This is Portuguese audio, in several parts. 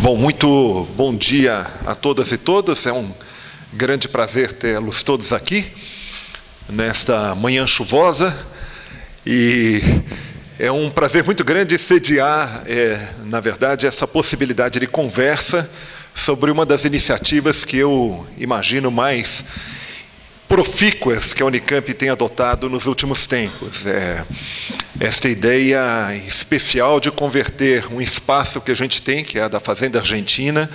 Bom, muito bom dia a todas e todos. É um grande prazer tê-los todos aqui nesta manhã chuvosa e é um prazer muito grande sediar, na verdade, essa possibilidade de conversa sobre uma das iniciativas que eu imagino mais profícuas que a Unicamp tem adotado nos últimos tempos. Esta ideia especial de converter um espaço que a gente tem, que é a da Fazenda Argentina,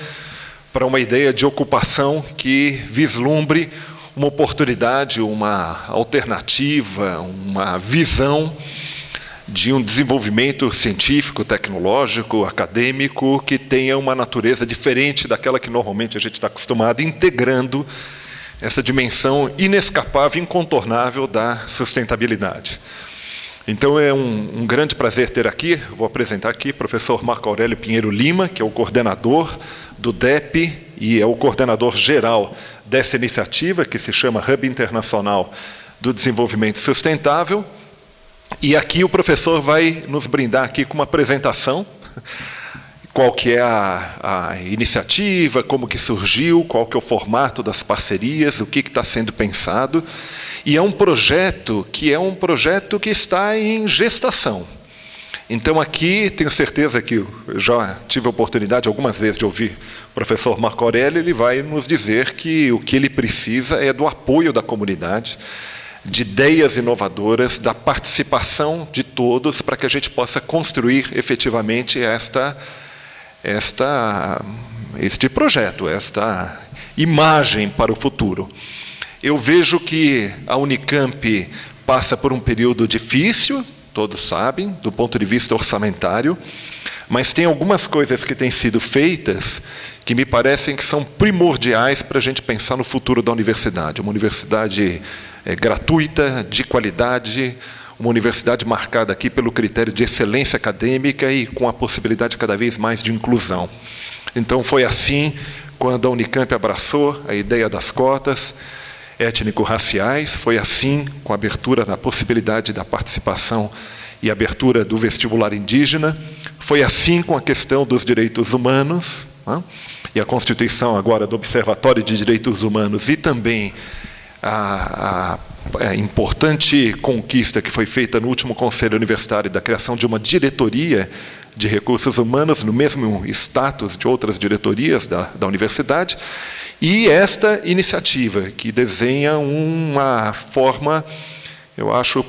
para uma ideia de ocupação que vislumbre uma oportunidade, uma alternativa, uma visão de um desenvolvimento científico, tecnológico, acadêmico, que tenha uma natureza diferente daquela que normalmente a gente está acostumado, integrando essa dimensão inescapável, incontornável da sustentabilidade. Então é um grande prazer ter aqui, vou apresentar aqui o professor Marco Aurélio Pinheiro Lima, que é o coordenador do DEP e é o coordenador geral dessa iniciativa, que se chama Hub Internacional do Desenvolvimento Sustentável. E aqui o professor vai nos brindar aqui com uma apresentação, qual que é a iniciativa, como que surgiu, qual que é o formato das parcerias, o que está sendo pensado. E é um projeto que está em gestação. Então aqui, tenho certeza que eu já tive a oportunidade algumas vezes de ouvir o professor Marco Aurélio, ele vai nos dizer que o que ele precisa é do apoio da comunidade, de ideias inovadoras, da participação de todos, para que a gente possa construir efetivamente este projeto, esta imagem para o futuro. Eu vejo que a Unicamp passa por um período difícil, todos sabem, do ponto de vista orçamentário, mas tem algumas coisas que têm sido feitas que me parecem que são primordiais para a gente pensar no futuro da universidade. Uma universidade gratuita, de qualidade, uma universidade marcada aqui pelo critério de excelência acadêmica e com a possibilidade cada vez mais de inclusão. Então foi assim quando a Unicamp abraçou a ideia das cotas étnico-raciais, foi assim com a abertura na possibilidade da participação e abertura do vestibular indígena, foi assim com a questão dos direitos humanos, né? E a constituição agora do Observatório de Direitos Humanos e também a importante conquista que foi feita no último Conselho Universitário da criação de uma diretoria de recursos humanos no mesmo status de outras diretorias da universidade, e esta iniciativa que desenha uma forma, eu acho,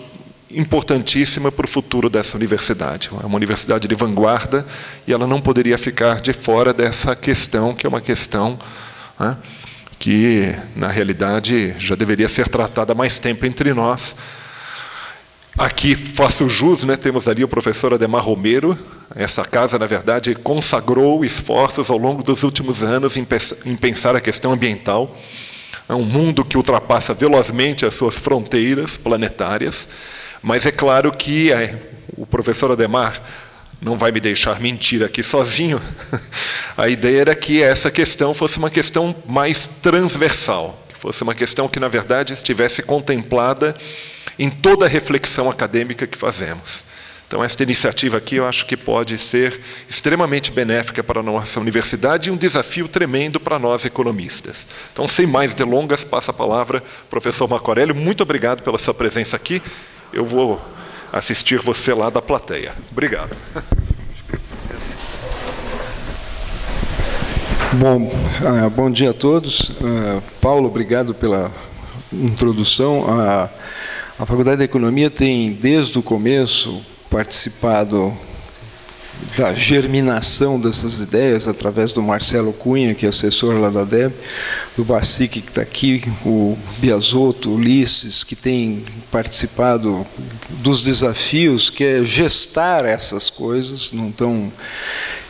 importantíssima para o futuro dessa universidade. É uma universidade de vanguarda e ela não poderia ficar de fora dessa questão, que é uma questão, né, que, na realidade, já deveria ser tratada há mais tempo entre nós. Aqui, faço jus, né, temos ali o professor Ademar Romero. Essa casa, na verdade, consagrou esforços ao longo dos últimos anos em pensar a questão ambiental. É um mundo que ultrapassa velozmente as suas fronteiras planetárias, mas é claro que o professor Ademar não vai me deixar mentir aqui sozinho. A ideia era que essa questão fosse uma questão mais transversal, que fosse uma questão que, na verdade, estivesse contemplada em toda a reflexão acadêmica que fazemos. Então, esta iniciativa aqui, eu acho que pode ser extremamente benéfica para a nossa universidade e um desafio tremendo para nós, economistas. Então, sem mais delongas, passo a palavra ao professor Marco Aurélio. Muito obrigado pela sua presença aqui. Eu vou assistir você lá da plateia. Obrigado. Bom dia a todos. Paulo, obrigado pela introdução. A Faculdade de Economia tem, desde o começo, participado da germinação dessas ideias, através do Marcelo Cunha, que é assessor lá da DEB, do Bacic, que está aqui, o Biasotto, o Ulisses, que tem participado dos desafios, que é gestar essas coisas. Não tão,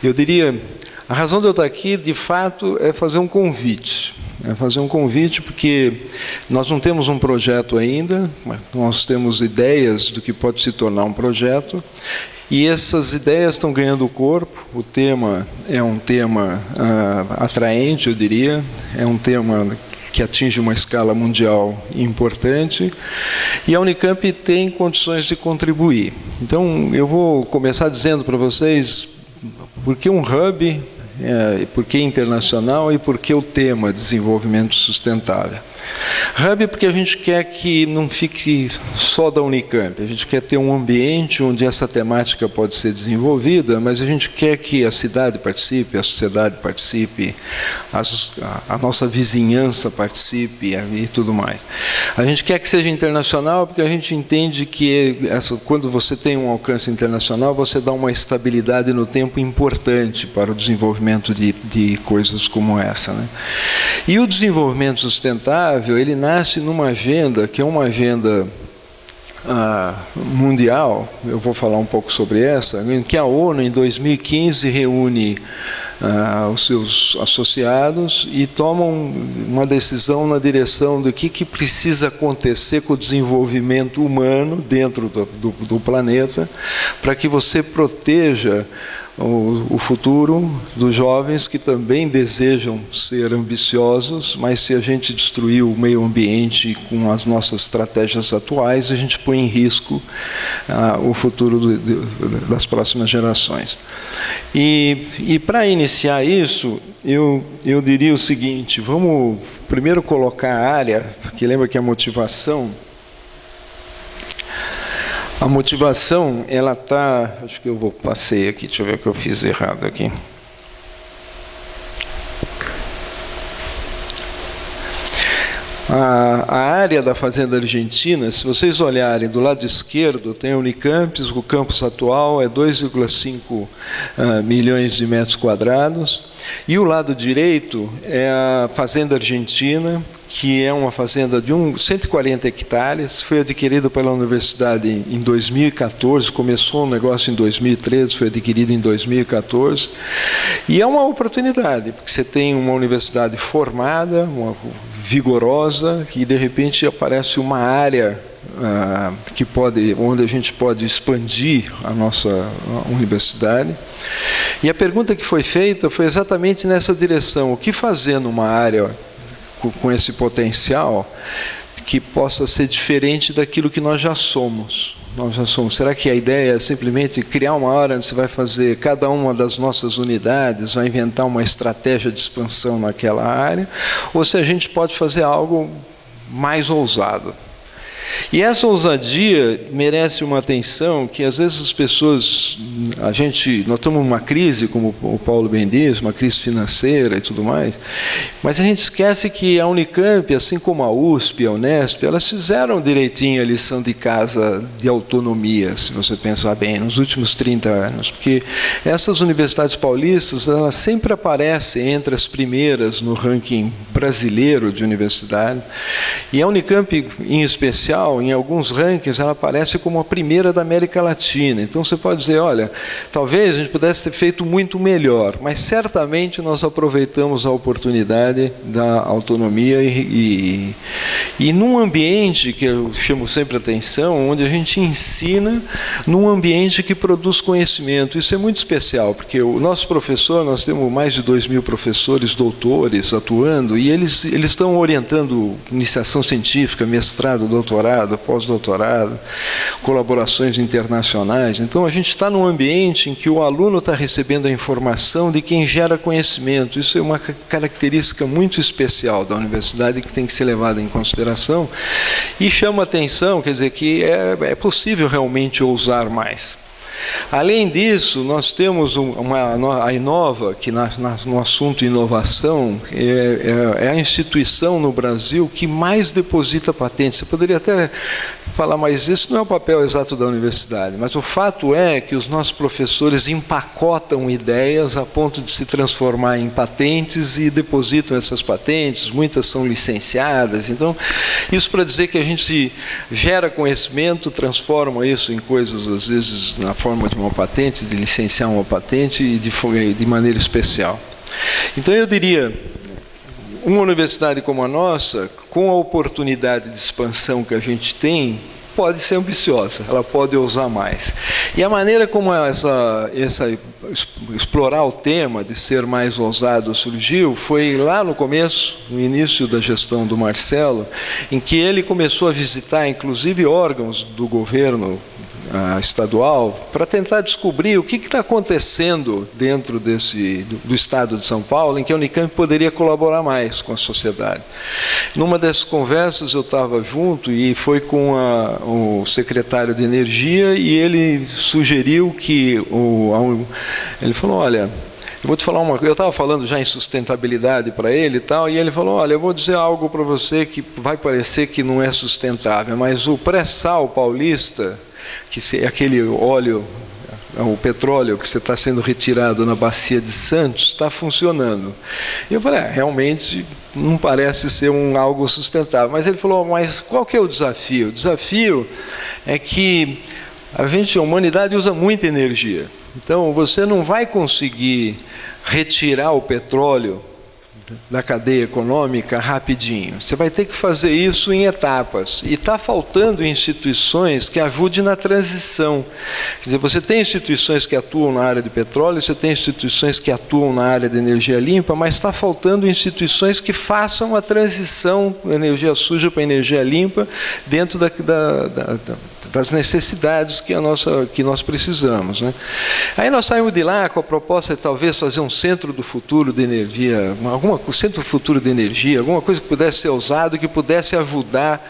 eu diria, a razão de eu estar aqui, de fato, é fazer um convite. Porque nós não temos um projeto ainda, mas nós temos ideias do que pode se tornar um projeto, e essas ideias estão ganhando corpo. O tema é um tema atraente, eu diria, é um tema que atinge uma escala mundial importante, e a Unicamp tem condições de contribuir. Então, eu vou começar dizendo para vocês por que um hub Por que internacional e por que o tema desenvolvimento sustentável? Hub porque a gente quer que não fique só da Unicamp, a gente quer ter um ambiente onde essa temática pode ser desenvolvida, mas a gente quer que a cidade participe, a sociedade participe, a nossa vizinhança participe e tudo mais. A gente quer que seja internacional porque a gente entende que quando você tem um alcance internacional, você dá uma estabilidade no tempo importante para o desenvolvimento de coisas como essa, né? E o desenvolvimento sustentável, ele nasce numa agenda que é uma agenda mundial, eu vou falar um pouco sobre essa, em que a ONU, em 2015, reúne os seus associados e tomam uma decisão na direção do que precisa acontecer com o desenvolvimento humano dentro do planeta, para que você proteja o futuro dos jovens que também desejam ser ambiciosos, mas se a gente destruir o meio ambiente com as nossas estratégias atuais, a gente põe em risco o futuro das próximas gerações. E para iniciar isso, eu diria o seguinte: vamos primeiro colocar a área, porque lembra que a motivação, ela está... Acho que eu passei aqui, deixa eu ver o que eu fiz errado aqui. A área da Fazenda Argentina, se vocês olharem do lado esquerdo, tem a Unicamp, o campus atual é 2,5 milhões de metros quadrados, e o lado direito é a Fazenda Argentina, que é uma fazenda de 140 hectares, foi adquirida pela universidade em 2014, começou o negócio em 2013, foi adquirido em 2014, e é uma oportunidade, porque você tem uma universidade formada, vigorosa, que de repente aparece uma área onde a gente pode expandir a nossa universidade. E a pergunta que foi feita foi exatamente nessa direção: o que fazer numa área com esse potencial que possa ser diferente daquilo que nós já somos? Será que a ideia é simplesmente criar uma área onde você vai fazer cada uma das nossas unidades, vai inventar uma estratégia de expansão naquela área? Ou se a gente pode fazer algo mais ousado? E essa ousadia merece uma atenção que às vezes as pessoas, nós estamos numa crise, como o Paulo bem diz, uma crise financeira e tudo mais, mas a gente esquece que a Unicamp, assim como a USP, a Unesp, elas fizeram direitinho a lição de casa de autonomia, se você pensar bem, nos últimos 30 anos, porque essas universidades paulistas, elas sempre aparecem entre as primeiras no ranking brasileiro de universidade, e a Unicamp, em especial, em alguns rankings, ela aparece como a primeira da América Latina. Então você pode dizer, olha, talvez a gente pudesse ter feito muito melhor, mas certamente nós aproveitamos a oportunidade da autonomia e num ambiente que eu chamo sempre atenção, onde a gente ensina num ambiente que produz conhecimento. Isso é muito especial, porque o nosso professor, nós temos mais de 2.000 professores, doutores atuando, e eles estão orientando iniciação científica, mestrado, doutorado, pós-doutorado, colaborações internacionais. Então, a gente está num ambiente em que o aluno está recebendo a informação de quem gera conhecimento. Isso é uma característica muito especial da universidade que tem que ser levada em consideração e chama atenção, quer dizer, que é possível realmente ousar mais. Além disso, nós temos a Inova, que no assunto inovação é a instituição no Brasil que mais deposita patentes. Você poderia até falar, mas isso não é o papel exato da universidade, mas o fato é que os nossos professores empacotam ideias a ponto de se transformar em patentes e depositam essas patentes, muitas são licenciadas. Então, isso para dizer que a gente gera conhecimento, transforma isso em coisas, às vezes, na forma de uma patente, de licenciar uma patente e de maneira especial. Então eu diria, uma universidade como a nossa, com a oportunidade de expansão que a gente tem, pode ser ambiciosa, ela pode ousar mais. E a maneira como explorar o tema de ser mais ousado surgiu foi lá no começo, no início da gestão do Marcelo, em que ele começou a visitar, inclusive, órgãos do governo estadual para tentar descobrir o que está acontecendo dentro do estado de São Paulo, em que a Unicamp poderia colaborar mais com a sociedade. Numa dessas conversas eu estava junto e foi com o secretário de Energia, e ele sugeriu que ele falou: olha, eu vou te falar uma coisa. Eu estava falando já em sustentabilidade para ele e tal, e ele falou: olha, eu vou dizer algo para você que vai parecer que não é sustentável, mas o pré-sal paulista, que é aquele óleo, o petróleo que está sendo retirado na bacia de Santos, está funcionando. E eu falei: realmente não parece ser algo sustentável. Mas ele falou: mas qual que é o desafio? O desafio é que a humanidade usa muita energia. Então, você não vai conseguir retirar o petróleo da cadeia econômica rapidinho. Você vai ter que fazer isso em etapas. E está faltando instituições que ajudem na transição. Quer dizer, você tem instituições que atuam na área de petróleo, você tem instituições que atuam na área de energia limpa, mas está faltando instituições que façam a transição da energia suja para a energia limpa dentro das necessidades que nós precisamos, né? Aí nós saímos de lá com a proposta de talvez fazer um centro do futuro de energia, centro do futuro de energia, alguma coisa que pudesse ser usado, que pudesse ajudar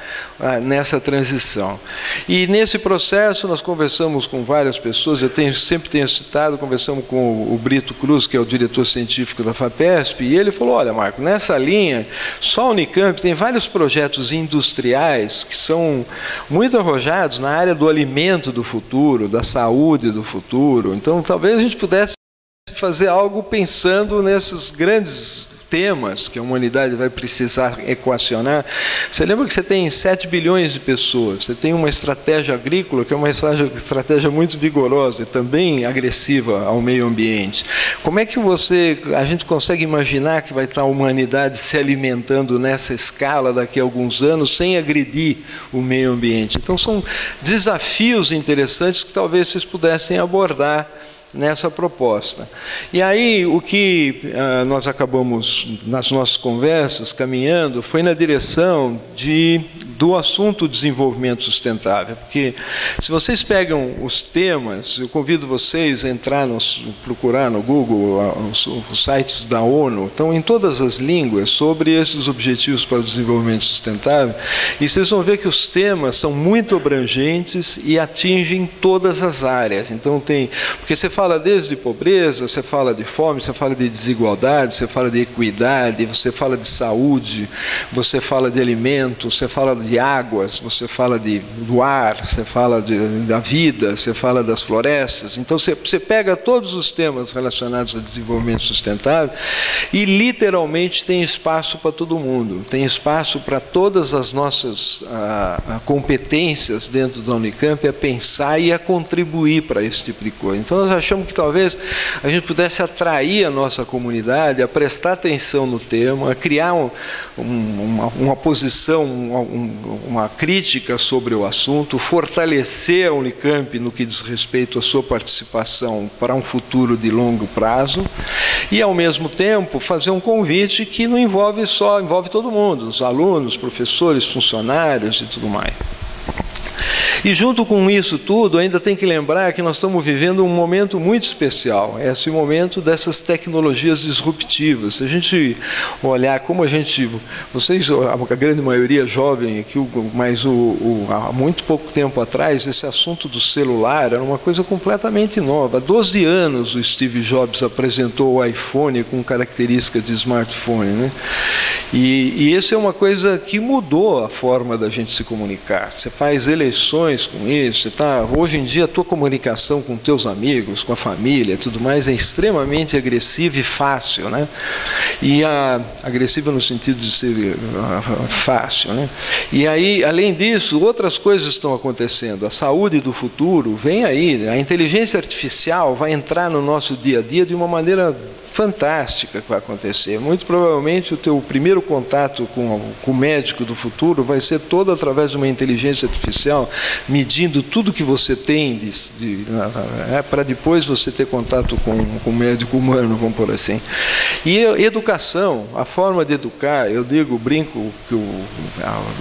nessa transição. E nesse processo nós conversamos com várias pessoas. Eu sempre tenho citado, conversamos com o Brito Cruz, que é o diretor científico da FAPESP, e ele falou: olha, Marco, nessa linha, só a Unicamp tem vários projetos industriais que são muito arrojados na área do alimento do futuro, da saúde do futuro. Então, talvez a gente pudesse fazer algo pensando nesses grandes temas que a humanidade vai precisar equacionar. Você lembra que você tem 7 bilhões de pessoas, você tem uma estratégia agrícola que é uma estratégia muito vigorosa e também agressiva ao meio ambiente. Como é que a gente consegue imaginar que vai estar a humanidade se alimentando nessa escala daqui a alguns anos sem agredir o meio ambiente? Então são desafios interessantes que talvez vocês pudessem abordar nessa proposta. E aí o que nós acabamos, nas nossas conversas, caminhando, foi na direção do assunto desenvolvimento sustentável. Porque se vocês pegam os temas, eu convido vocês a procurar no Google os sites da ONU, estão em todas as línguas sobre esses objetivos para o desenvolvimento sustentável, e vocês vão ver que os temas são muito abrangentes e atingem todas as áreas. Então porque você fala desde pobreza, você fala de fome, você fala de desigualdade, você fala de equidade, você fala de saúde, você fala de alimentos, você fala de águas, você fala do ar, você fala da vida, você fala das florestas. Então você pega todos os temas relacionados ao desenvolvimento sustentável e literalmente tem espaço para todo mundo, tem espaço para todas as nossas competências dentro da Unicamp a pensar e a contribuir para esse tipo de coisa. Então nós achamos que talvez a gente pudesse atrair a nossa comunidade a prestar atenção no tema, a criar uma posição, uma crítica sobre o assunto, fortalecer a Unicamp no que diz respeito à sua participação para um futuro de longo prazo e, ao mesmo tempo, fazer um convite que não envolve todo mundo, os alunos, professores, funcionários e tudo mais. E junto com isso tudo, ainda tem que lembrar que nós estamos vivendo um momento muito especial, esse momento dessas tecnologias disruptivas. Se a gente olhar como vocês, a grande maioria jovem aqui, mas há muito pouco tempo atrás, esse assunto do celular era uma coisa completamente nova. Há 12 anos o Steve Jobs apresentou o iPhone com características de smartphone, né? E isso é uma coisa que mudou a forma da gente se comunicar. Você faz eleições com isso, hoje em dia a tua comunicação com teus amigos, com a família, tudo mais é extremamente agressiva e fácil, né? E agressiva no sentido de ser fácil, né? E aí, além disso, outras coisas estão acontecendo. A saúde do futuro vem aí, a inteligência artificial vai entrar no nosso dia a dia de uma maneira fantástica que vai acontecer. Muito provavelmente o teu primeiro contato com o médico do futuro vai ser todo através de uma inteligência artificial, medindo tudo que você tem para depois você ter contato com o médico humano, vamos por assim. E educação, a forma de educar, eu brinco que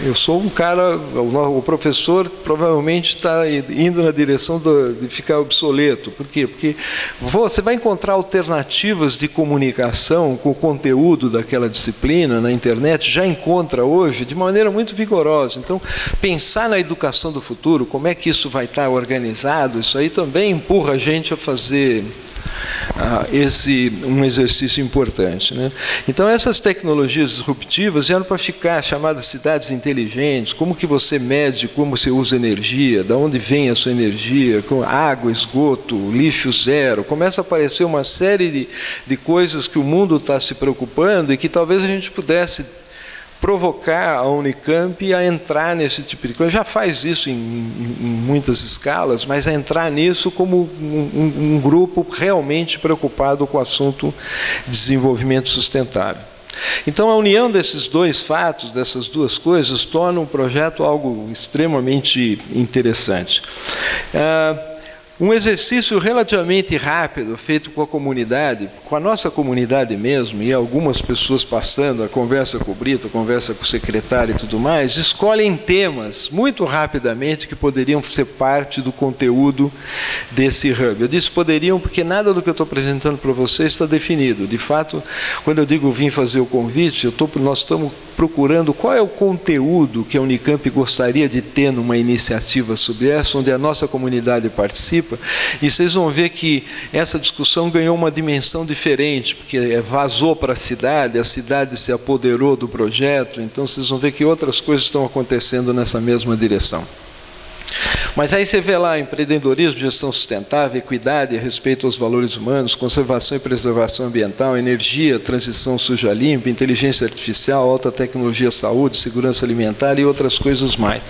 eu sou um cara, o professor provavelmente está indo na direção de ficar obsoleto. Por quê? Porque você vai encontrar alternativas de comunicação com o conteúdo daquela disciplina na internet, já encontra hoje de maneira muito vigorosa. Então, pensar na educação do futuro, como é que isso vai estar organizado, isso aí também empurra a gente a fazer um exercício importante, né? Então, essas tecnologias disruptivas eram para ficar chamadas cidades inteligentes. Como que você mede, como você usa energia, de onde vem a sua energia, com água, esgoto, lixo zero. Começa a aparecer uma série de coisas que o mundo está se preocupando e que talvez a gente pudesse provocar a Unicamp a entrar nesse tipo de coisa. Já faz isso em muitas escalas, mas a entrar nisso como um grupo realmente preocupado com o assunto de desenvolvimento sustentável. Então, a união desses dois fatos, dessas duas coisas, torna um projeto algo extremamente interessante. Um exercício relativamente rápido, feito com a comunidade, com a nossa comunidade mesmo, e algumas pessoas passando, a conversa com o Brito, a conversa com o secretário e tudo mais, escolhem temas muito rapidamente que poderiam ser parte do conteúdo desse hub. Eu disse poderiam porque nada do que eu estou apresentando para vocês está definido. De fato, quando eu digo vim fazer o convite, nós estamos procurando qual é o conteúdo que a Unicamp gostaria de ter numa iniciativa sobre essa, onde a nossa comunidade participa. E vocês vão ver que essa discussão ganhou uma dimensão diferente, porque vazou para a cidade se apoderou do projeto, então vocês vão ver que outras coisas estão acontecendo nessa mesma direção. Mas aí você vê lá empreendedorismo, gestão sustentável, equidade, respeito aos valores humanos, conservação e preservação ambiental, energia, transição suja limpa, inteligência artificial, alta tecnologia, saúde, segurança alimentar e outras coisas mais.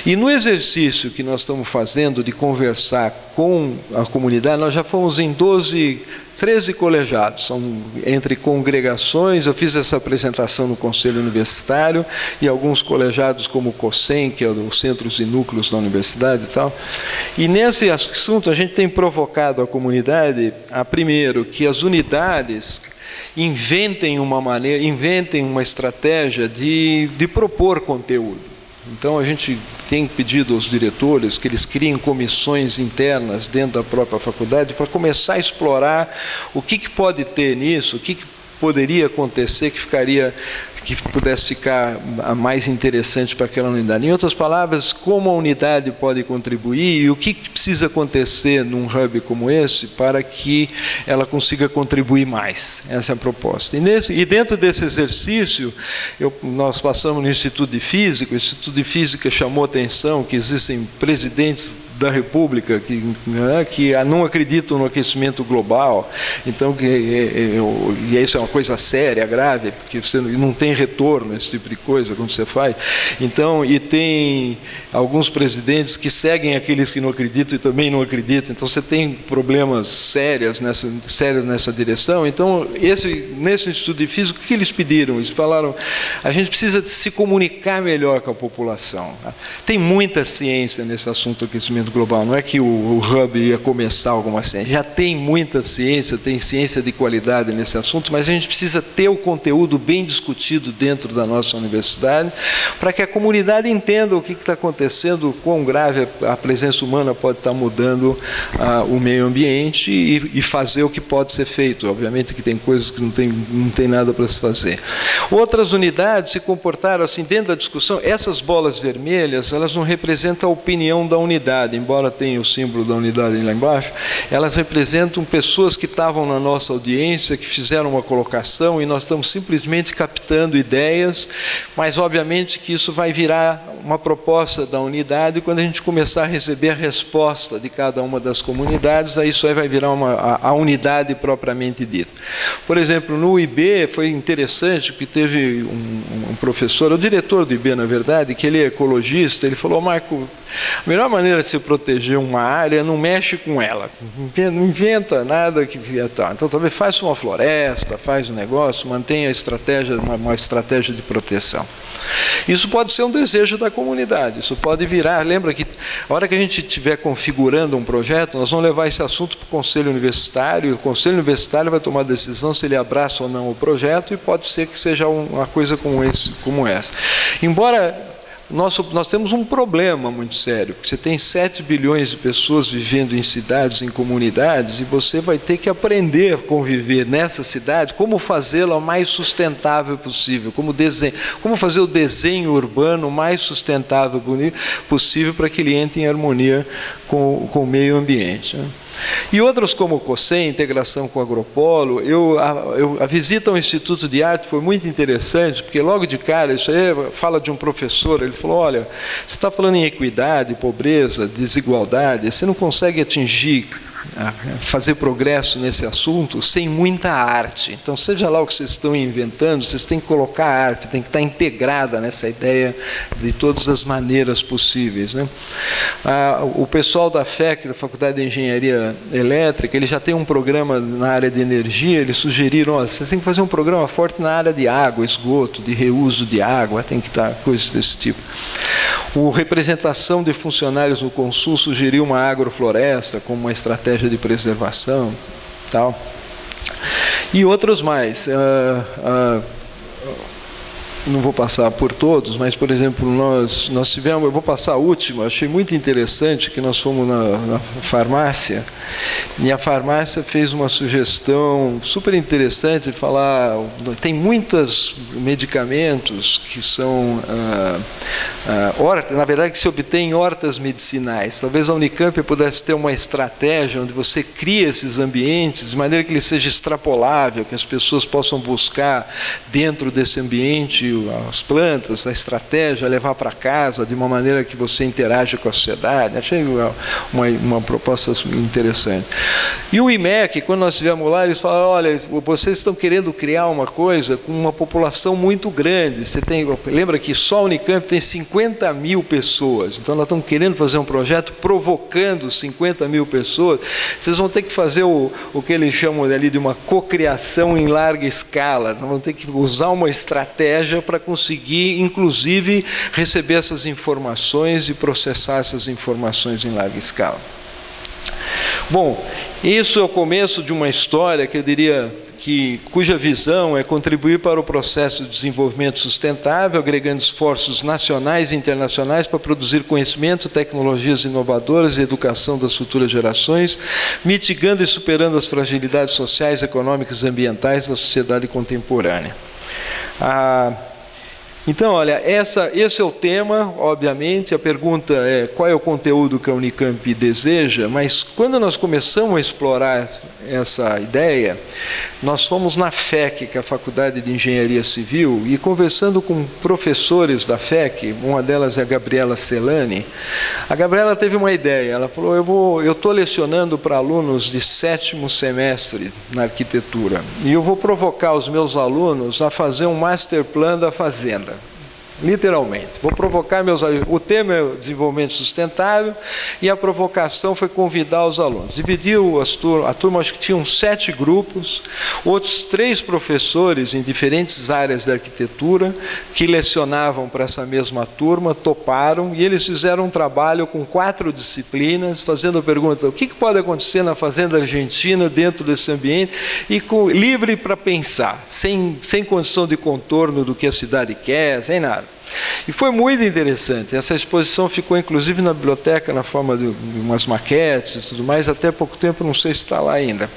E no exercício que nós estamos fazendo de conversar com a comunidade, nós já fomos em 13 colegiados, são entre congregações. Eu fiz essa apresentação no Conselho Universitário e alguns colegiados como o COSEM, que é os centros e núcleos da universidade e tal. E nesse assunto a gente tem provocado a comunidade, primeiro, que as unidades inventem uma estratégia de propor conteúdo. Então, a gente tem pedido aos diretores que eles criem comissões internas dentro da própria faculdade para começar a explorar o que pode ter nisso, o que poderia acontecer que pudesse ficar mais interessante para aquela unidade. Em outras palavras, como a unidade pode contribuir e o que precisa acontecer num hub como esse para que ela consiga contribuir mais. Essa é a proposta. E dentro desse exercício, nós passamos no Instituto de Física. O Instituto de Física chamou a atenção que existem presidentes da República que não acreditam no aquecimento global. Então, e isso é uma coisa séria, grave, porque você não tem retorno, esse tipo de coisa, quando você faz. Então, e tem alguns presidentes que seguem aqueles que não acreditam e também não acreditam. Então, você tem problemas sérios nessa direção. Então, nesse Instituto de Física, o que eles pediram? Eles falaram, a gente precisa se comunicar melhor com a população. Tem muita ciência nesse assunto do aquecimento global. Não é que o hub ia começar alguma ciência. Já tem muita ciência, tem ciência de qualidade nesse assunto, mas a gente precisa ter o conteúdo bem discutido dentro da nossa universidade, para que a comunidade entenda o que está acontecendo, quão grave a presença humana pode estar mudando o meio ambiente e fazer o que pode ser feito. Obviamente que tem coisas que não tem nada para se fazer. Outras unidades se comportaram assim, dentro da discussão, essas bolas vermelhas, elas não representam a opinião da unidade, embora tenha o símbolo da unidade lá embaixo, elas representam pessoas que estavam na nossa audiência, que fizeram uma colocação e nós estamos simplesmente captando ideias, mas obviamente que isso vai virar uma proposta da unidade, quando a gente começar a receber a resposta de cada uma das comunidades, aí isso aí vai virar a unidade propriamente dita. Por exemplo, no IB foi interessante, porque teve um professor, o diretor do IB, na verdade, que ele é ecologista, ele falou: Marco, a melhor maneira de se proteger uma área, não mexe com ela, não inventa nada que tal. Então talvez faça uma floresta, faz um negócio, mantenha a estratégia, uma estratégia de proteção. Isso pode ser um desejo da comunidade, isso pode virar. Lembra que a hora que a gente estiver configurando um projeto, nós vamos levar esse assunto para o Conselho Universitário, e o Conselho Universitário vai tomar a decisão se ele abraça ou não o projeto, e pode ser que seja uma coisa como essa. Embora nós temos um problema muito sério, porque você tem 7 bilhões de pessoas vivendo em cidades, em comunidades, e você vai ter que aprender a conviver nessa cidade, como fazê-la o mais sustentável possível, como fazer o desenho urbano o mais sustentável possível para que ele entre em harmonia com o meio ambiente. E outros como o COSEM, integração com o Agropolo. A visita ao Instituto de Arte foi muito interessante, porque logo de cara, isso aí fala de um professor, ele falou: olha, você está falando em equidade, pobreza, desigualdade, você não consegue atingir, fazer progresso nesse assunto sem muita arte. Então, seja lá o que vocês estão inventando, vocês têm que colocar a arte, tem que estar integrada nessa ideia de todas as maneiras possíveis, né? O pessoal da FEC, da Faculdade de Engenharia Elétrica, ele já tem um programa na área de energia. Eles sugeriram: olha, vocês têm que fazer um programa forte na área de água, esgoto, de reuso de água, tem que estar coisas desse tipo. O representação de funcionários no Consul sugeriu uma agrofloresta como uma estratégia de preservação, tal. E outros mais. Não vou passar por todos, mas, por exemplo, nós tivemos, eu vou passar a última, achei muito interessante, que nós fomos na farmácia, e a farmácia fez uma sugestão super interessante de falar: tem muitos medicamentos que são, na verdade, que se obtém em hortas medicinais. Talvez a Unicamp pudesse ter uma estratégia onde você cria esses ambientes de maneira que ele seja extrapolável, que as pessoas possam buscar dentro desse ambiente as plantas, a estratégia, levar para casa de uma maneira que você interaja com a sociedade. Achei uma proposta interessante. E o IMEC, quando nós estivemos lá, eles falaram: olha, vocês estão querendo criar uma coisa com uma população muito grande. Lembra que só a Unicamp tem 50 mil pessoas, então nós estamos querendo fazer um projeto provocando 50 mil pessoas. Vocês vão ter que fazer o que eles chamam ali de uma cocriação em larga escala. Nós vamos ter que usar uma estratégia para conseguir, inclusive, receber essas informações e processar essas informações em larga escala. Bom, isso é o começo de uma história que eu diria cuja visão é contribuir para o processo de desenvolvimento sustentável, agregando esforços nacionais e internacionais para produzir conhecimento, tecnologias inovadoras e educação das futuras gerações, mitigando e superando as fragilidades sociais, econômicas e ambientais da sociedade contemporânea. Então, olha, esse é o tema, obviamente. A pergunta é: qual é o conteúdo que a Unicamp deseja? Mas quando nós começamos a explorar essa ideia, nós fomos na FEC, que é a Faculdade de Engenharia Civil, e conversando com professores da FEC, uma delas é a Gabriela Celani. A Gabriela teve uma ideia, ela falou: eu estou lecionando para alunos de 7º semestre na arquitetura, e eu vou provocar os meus alunos a fazer um master plan da fazenda. Literalmente, vou provocar meus alunos. O tema é o desenvolvimento sustentável, e a provocação foi convidar os alunos. Dividiu a turma, acho que tinham 7 grupos, outros 3 professores em diferentes áreas da arquitetura que lecionavam para essa mesma turma, toparam, e eles fizeram um trabalho com 4 disciplinas, fazendo a pergunta: o que pode acontecer na fazenda argentina dentro desse ambiente, e livre para pensar, sem condição de contorno do que a cidade quer, sem nada. E foi muito interessante. Essa exposição ficou inclusive na biblioteca na forma de umas maquetes e tudo mais. Até pouco tempo, não sei se está lá ainda.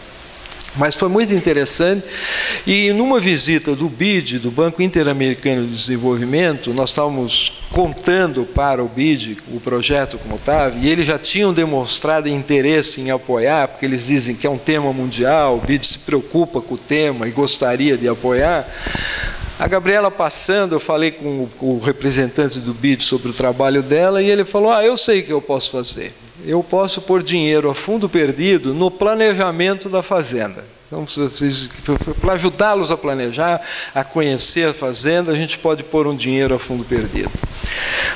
Mas foi muito interessante. E numa visita do BID, do Banco Interamericano de Desenvolvimento, nós estávamos contando para o BID o projeto como estava, e eles já tinham demonstrado interesse em apoiar, porque eles dizem que é um tema mundial, o BID se preocupa com o tema e gostaria de apoiar. A Gabriela passando, eu falei com o representante do BID sobre o trabalho dela e ele falou, eu sei o que eu posso fazer. Eu posso pôr dinheiro a fundo perdido no planejamento da fazenda. Então, para ajudá-los a planejar, a conhecer a fazenda, a gente pode pôr um dinheiro a fundo perdido.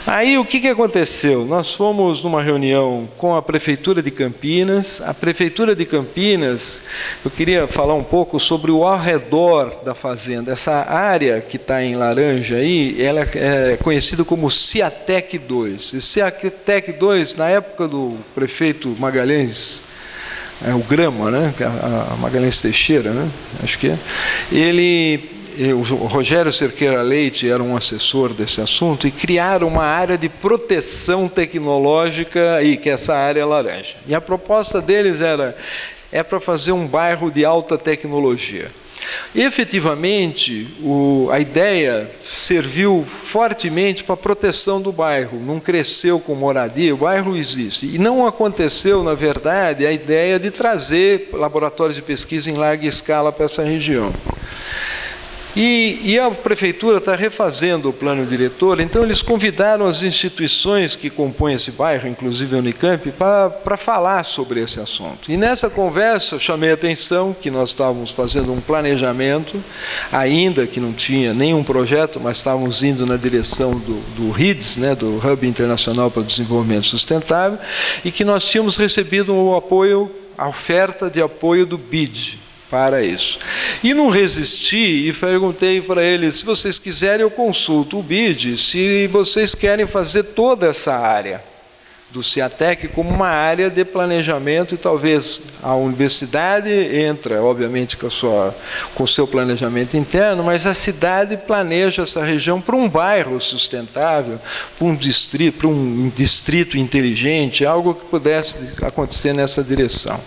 Aí, o que aconteceu? Nós fomos numa reunião com a Prefeitura de Campinas. A Prefeitura de Campinas, eu queria falar um pouco sobre o ao redor da fazenda. Essa área que está em laranja aí, ela é conhecida como Ciatec 2. E Ciatec 2, na época do prefeito Magalhães, o Grama, né? A Magalhães Teixeira, né? Acho que é. O Rogério Cerqueira Leite era um assessor desse assunto e criaram uma área de proteção tecnológica aí, que é essa área laranja. E a proposta deles é para fazer um bairro de alta tecnologia. Efetivamente, a ideia serviu fortemente para a proteção do bairro, não cresceu com moradia, o bairro existe. E não aconteceu, na verdade, a ideia de trazer laboratórios de pesquisa em larga escala para essa região. E a Prefeitura está refazendo o plano diretor, então eles convidaram as instituições que compõem esse bairro, inclusive a Unicamp, para falar sobre esse assunto. E nessa conversa eu chamei a atenção que nós estávamos fazendo um planejamento, ainda que não tinha nenhum projeto, mas estávamos indo na direção do RIDS, né, do Hub Internacional para o Desenvolvimento Sustentável, e que nós tínhamos recebido o apoio, a oferta de apoio do BID, para isso. E não resisti e perguntei para eles, se vocês quiserem eu consulto o BID, se vocês querem fazer toda essa área do Ciatec como uma área de planejamento, e talvez a universidade entra, obviamente, com o seu planejamento interno, mas a cidade planeja essa região para um bairro sustentável, para um distrito inteligente, algo que pudesse acontecer nessa direção.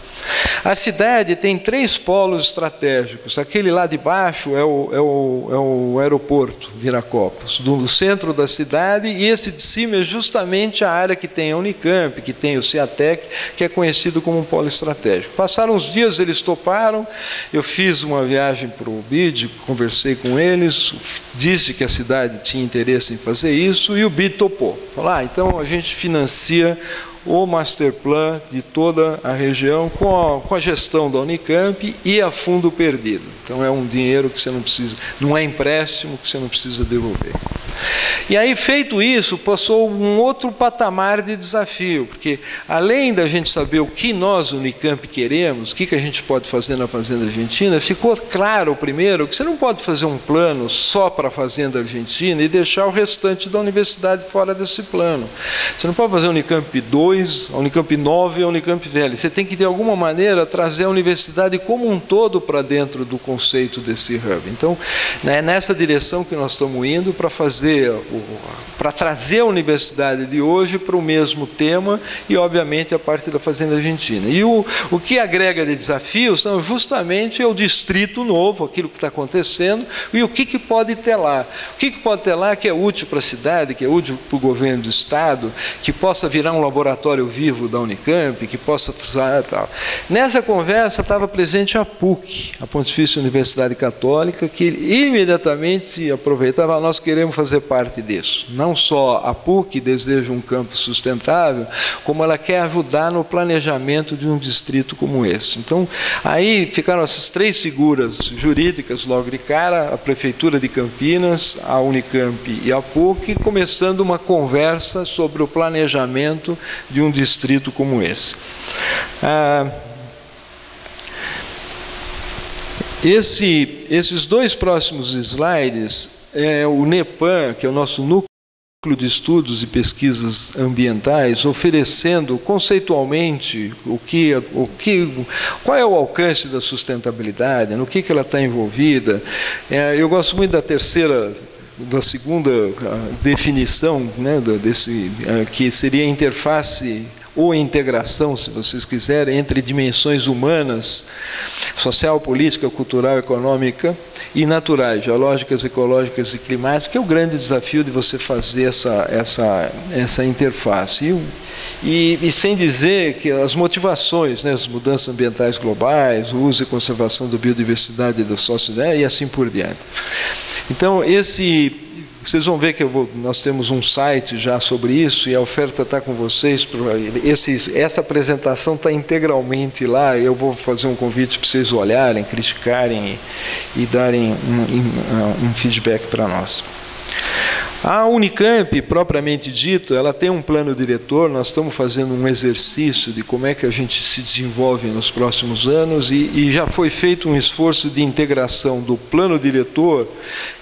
A cidade tem 3 polos estratégicos. Aquele lá de baixo é o aeroporto Viracopos, do centro da cidade, e esse de cima é justamente a área que tem a Unicamp, que tem o Ciatec, que é conhecido como um polo estratégico. Passaram uns dias, eles toparam, eu fiz uma viagem para o BID, conversei com eles, disse que a cidade tinha interesse em fazer isso, e o BID topou. Falou, então a gente financia o master plan de toda a região com a gestão da Unicamp e a fundo perdido. Então é um dinheiro que você não precisa, não é empréstimo que você não precisa devolver. E aí, feito isso, passou um outro patamar de desafio, porque além da gente saber o que nós, Unicamp, queremos, o que a gente pode fazer na Fazenda Argentina, ficou claro, primeiro, que você não pode fazer um plano só para a Fazenda Argentina e deixar o restante da universidade fora desse plano. Você não pode fazer a Unicamp 2, a Unicamp 9 e a Unicamp velha. Você tem que, de alguma maneira, trazer a universidade como um todo para dentro do conceito desse hub. Então, é nessa direção que nós estamos indo para trazer a universidade de hoje para o mesmo tema e, obviamente, a parte da Fazenda Argentina. E o que agrega de desafios são justamente o distrito novo, aquilo que está acontecendo, e o que pode ter lá. O que pode ter lá que é útil para a cidade, que é útil para o governo do Estado, que possa virar um laboratório vivo da Unicamp, que possa... Tal. Nessa conversa estava presente a PUC, a Pontifícia Universidade Católica, que imediatamente aproveitava, nós queremos fazer parte disso. Não só a PUC deseja um campo sustentável, como ela quer ajudar no planejamento de um distrito como esse. Então, aí ficaram essas 3 figuras jurídicas logo de cara, a Prefeitura de Campinas, a Unicamp e a PUC, começando uma conversa sobre o planejamento de um distrito como esse. Esses 2 próximos slides é o NEPAM, que é o nosso núcleo de estudos e pesquisas ambientais, oferecendo conceitualmente qual é o alcance da sustentabilidade, no que ela está envolvida. Eu gosto muito da segunda definição, né, que seria a interface ou integração, se vocês quiserem, entre dimensões humanas, social, política, cultural, econômica e naturais, geológicas, ecológicas e climáticas, que é o grande desafio de você fazer essa interface. E sem dizer que as motivações, né, as mudanças ambientais globais, o uso e conservação da biodiversidade e do sócio, né, e assim por diante. Então, vocês vão ver que nós temos um site já sobre isso e a oferta está com vocês. Essa apresentação está integralmente lá. Eu vou fazer um convite para vocês olharem, criticarem e darem um feedback para nós. A Unicamp, propriamente dito, ela tem um plano diretor. Nós estamos fazendo um exercício de como é que a gente se desenvolve nos próximos anos e já foi feito um esforço de integração do plano diretor,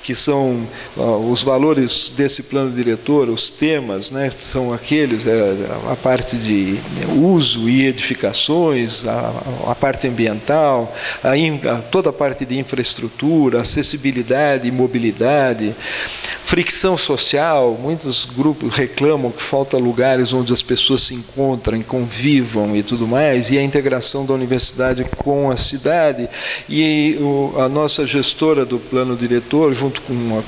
que são os valores desse plano diretor, os temas, né, são aqueles, a parte de uso e edificações, a parte ambiental, toda a parte de infraestrutura, acessibilidade e mobilidade, fricção social. Muitos grupos reclamam que falta lugares onde as pessoas se encontrem, convivam e tudo mais, e a integração da universidade com a cidade. E a nossa gestora do plano diretor, junto com o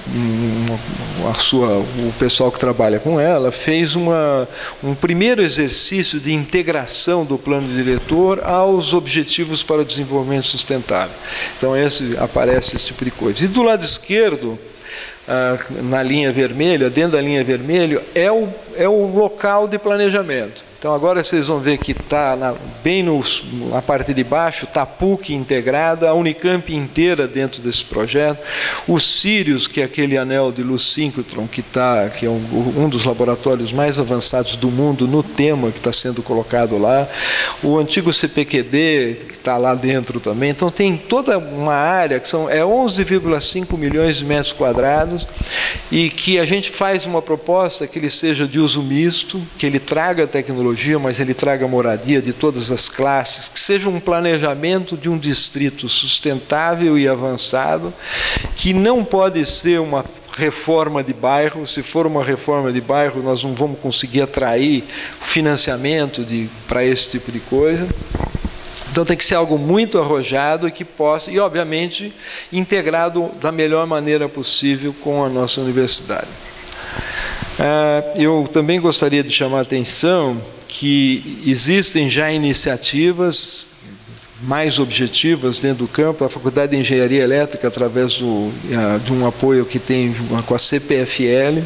pessoal que trabalha com ela, fez um primeiro exercício de integração do plano diretor aos objetivos para o desenvolvimento sustentável. Então, aparece esse tipo de coisa. E do lado esquerdo, na linha vermelha, dentro da linha vermelha, é o local de planejamento. Então, agora vocês vão ver que está bem na parte de baixo, está a PUC integrada, a Unicamp inteira dentro desse projeto, o Sirius, que é aquele anel de luz síncrotron, que é um dos laboratórios mais avançados do mundo no tema que está sendo colocado lá, o antigo CPQD, que está lá dentro também. Então, tem toda uma área que são 11,5 milhões de metros quadrados, e que a gente faz uma proposta que ele seja de uso misto, que ele traga tecnologia, mas ele traga moradia de todas as classes, que seja um planejamento de um distrito sustentável e avançado, que não pode ser uma reforma de bairro. Se for uma reforma de bairro, nós não vamos conseguir atrair financiamento para esse tipo de coisa. Então tem que ser algo muito arrojado e que possa, e obviamente integrado da melhor maneira possível com a nossa universidade. Eu também gostaria de chamar a atenção que existem já iniciativas mais objetivas dentro do campo. A Faculdade de Engenharia Elétrica, através de um apoio que tem com a CPFL,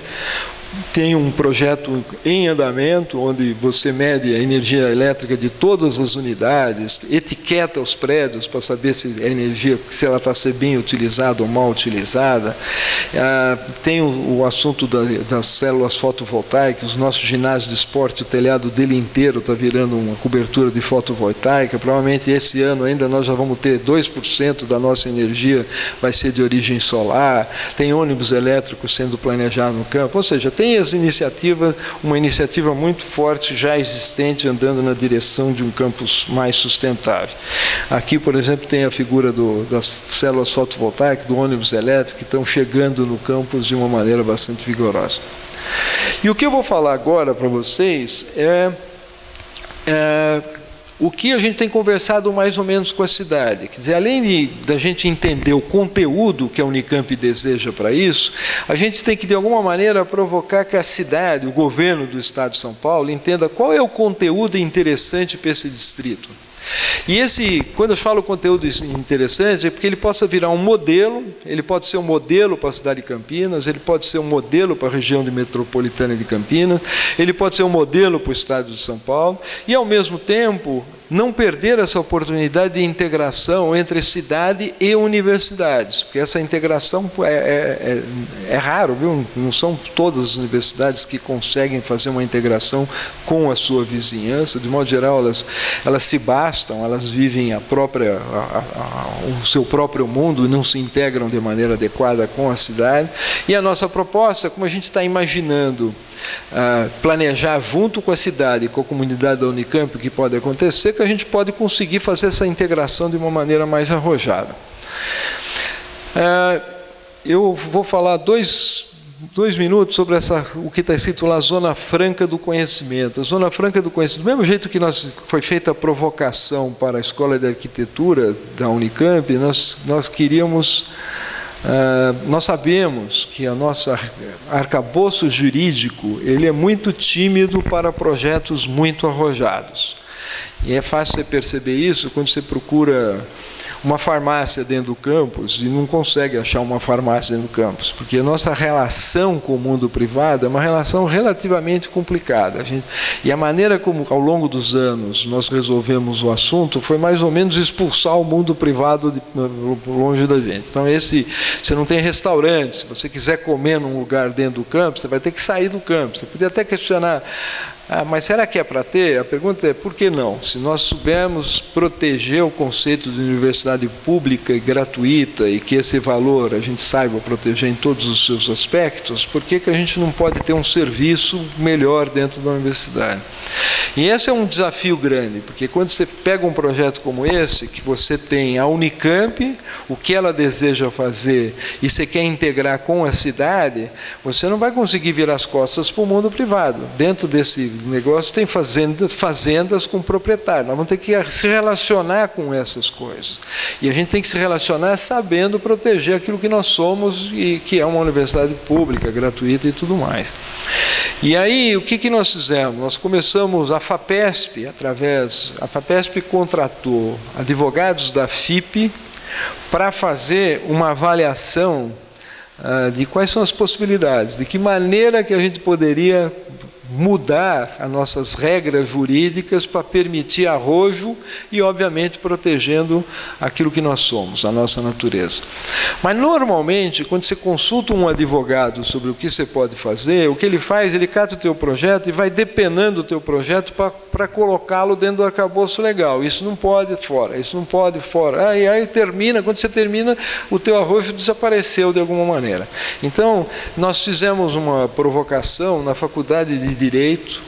tem um projeto em andamento, onde você mede a energia elétrica de todas as unidades, etiqueta os prédios para saber se a energia, se ela está sendo bem utilizada ou mal utilizada. Tem o assunto das células fotovoltaicas. O nosso ginásio de esporte, o telhado dele inteiro está virando uma cobertura de fotovoltaica. Provavelmente esse ano ainda nós já vamos ter 2% da nossa energia vai ser de origem solar. Tem ônibus elétricos sendo planejado no campo. Ou seja, tem as iniciativas, uma iniciativa muito forte já existente, andando na direção de um campus mais sustentável. Aqui, por exemplo, tem a figura das células fotovoltaicas, do ônibus elétrico, que estão chegando no campus de uma maneira bastante vigorosa. E o que eu vou falar agora para vocês o que a gente tem conversado mais ou menos com a cidade. Quer dizer, além da gente entender o conteúdo que a Unicamp deseja para isso, a gente tem que, de alguma maneira, provocar que a cidade, o governo do Estado de São Paulo, entenda qual é o conteúdo interessante para esse distrito. E quando eu falo conteúdo interessante, é porque ele possa virar um modelo. Ele pode ser um modelo para a cidade de Campinas, ele pode ser um modelo para a região metropolitana de Campinas, ele pode ser um modelo para o Estado de São Paulo, e, ao mesmo tempo, não perder essa oportunidade de integração entre cidade e universidades, porque essa integração é raro, viu? Não são todas as universidades que conseguem fazer uma integração com a sua vizinhança. De modo geral, elas se bastam, elas vivem o seu próprio mundo e não se integram de maneira adequada com a cidade. E a nossa proposta, como a gente está imaginando planejar junto com a cidade, com a comunidade da Unicamp, o que pode acontecer, que a gente pode conseguir fazer essa integração de uma maneira mais arrojada. Eu vou falar dois minutos sobre o que está escrito lá, Zona Franca do Conhecimento. A Zona Franca do Conhecimento, do mesmo jeito que foi feita a provocação para a Escola de Arquitetura da Unicamp, nós queríamos Nós sabemos que a nossa arcabouço jurídico ele é muito tímido para projetos muito arrojados. E é fácil você perceber isso quando você procura uma farmácia dentro do campus e não consegue achar uma farmácia dentro do campus, porque a nossa relação com o mundo privado é uma relação relativamente complicada. E a maneira como, ao longo dos anos, nós resolvemos o assunto foi mais ou menos expulsar o mundo privado longe da gente. Então, você não tem restaurante, se você quiser comer num lugar dentro do campus, você vai ter que sair do campus. Você podia até questionar, mas será que é para ter? A pergunta é, por que não? Se nós soubermos proteger o conceito de universidade pública e gratuita e que esse valor a gente saiba proteger em todos os seus aspectos, por que a gente não pode ter um serviço melhor dentro da universidade? E esse é um desafio grande, porque quando você pega um projeto como esse, que você tem a Unicamp, o que ela deseja fazer, e você quer integrar com a cidade, você não vai conseguir virar as costas para o mundo privado. Dentro desse negócio tem fazendas com proprietários. Nós vamos ter que se relacionar com essas coisas. E a gente tem que se relacionar sabendo proteger aquilo que nós somos, e que é uma universidade pública, gratuita e tudo mais. E aí, o que nós fizemos? Nós começamos, a FAPESP contratou advogados da FIP para fazer uma avaliação de quais são as possibilidades, de que maneira que a gente poderia mudar as nossas regras jurídicas para permitir arrojo e, obviamente, protegendo aquilo que nós somos, a nossa natureza. Mas, normalmente, quando você consulta um advogado sobre o que você pode fazer, o que ele faz, ele cata o teu projeto e vai depenando o teu projeto para colocá-lo dentro do arcabouço legal. Isso não pode fora, isso não pode fora. E aí termina, quando você termina, o teu arrojo desapareceu de alguma maneira. Então, nós fizemos uma provocação na Faculdade de Direito,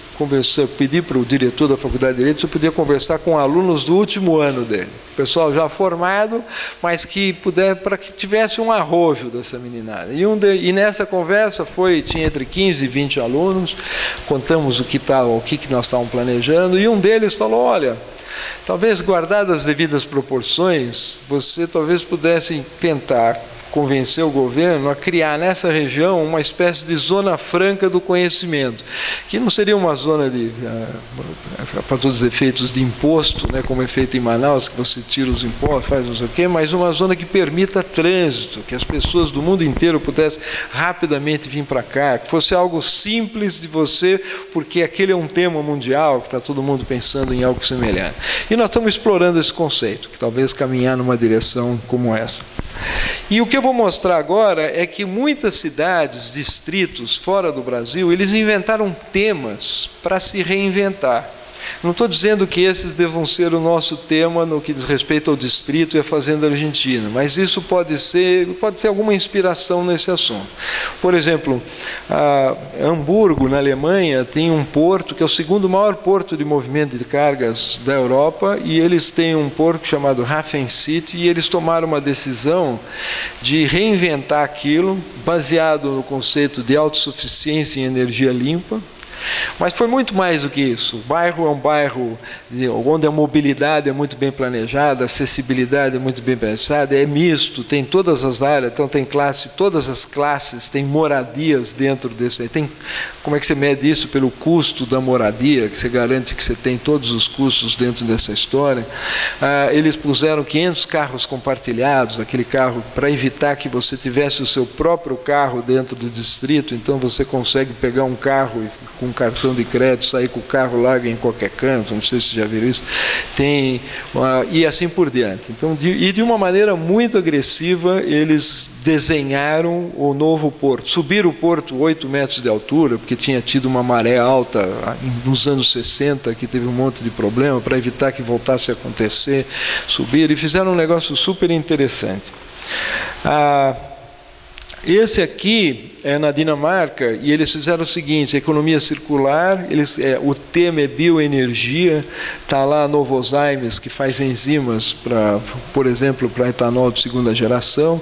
pedi para o diretor da Faculdade de Direito se eu podia conversar com alunos do último ano dele, pessoal já formado, mas que para que tivesse um arrojo dessa meninada. E nessa conversa tinha entre 15 e 20 alunos, contamos o que nós estávamos planejando, e um deles falou, olha, talvez guardadas as devidas proporções, você talvez pudesse tentar convencer o governo a criar nessa região uma espécie de zona franca do conhecimento, que não seria uma zona para todos os efeitos de imposto, né, como é feito em Manaus, que você tira os impostos, faz não sei o quê, mas uma zona que permita trânsito, que as pessoas do mundo inteiro pudessem rapidamente vir para cá, que fosse algo simples de você, porque aquele é um tema mundial, que está todo mundo pensando em algo semelhante. E nós estamos explorando esse conceito, que talvez caminhar numa direção como essa. E o que eu vou mostrar agora é que muitas cidades, distritos fora do Brasil, eles inventaram temas para se reinventar. Não estou dizendo que esses devam ser o nosso tema no que diz respeito ao distrito e à fazenda argentina, mas isso pode ser alguma inspiração nesse assunto. Por exemplo, Hamburgo, na Alemanha, tem um porto que é o segundo maior porto de movimento de cargas da Europa, e eles têm um porto chamado Hafen City, e eles tomaram uma decisão de reinventar aquilo, baseado no conceito de autossuficiência em energia limpa. Mas foi muito mais do que isso. O bairro é um bairro onde a mobilidade é muito bem planejada, a acessibilidade é muito bem pensada, é misto, tem todas as áreas, então tem todas as classes, tem moradias dentro desse. Como é que você mede isso? Pelo custo da moradia, que você garante que você tem todos os custos dentro dessa história. Eles puseram 500 carros compartilhados, aquele carro para evitar que você tivesse o seu próprio carro dentro do distrito, então você consegue pegar um carro com um cartão de crédito, sair com o carro, larga em qualquer canto, não sei se já viram isso, e assim por diante. Então, de uma maneira muito agressiva, eles desenharam o novo porto. Subiram o porto 8 metros de altura, porque tinha tido uma maré alta nos anos 60, que teve um monte de problema, para evitar que voltasse a acontecer, subiram e fizeram um negócio super interessante. Esse aqui é na Dinamarca, e eles fizeram o seguinte: economia circular, o tema é bioenergia, está lá a Novozymes, que faz enzimas, por exemplo, para etanol de segunda geração,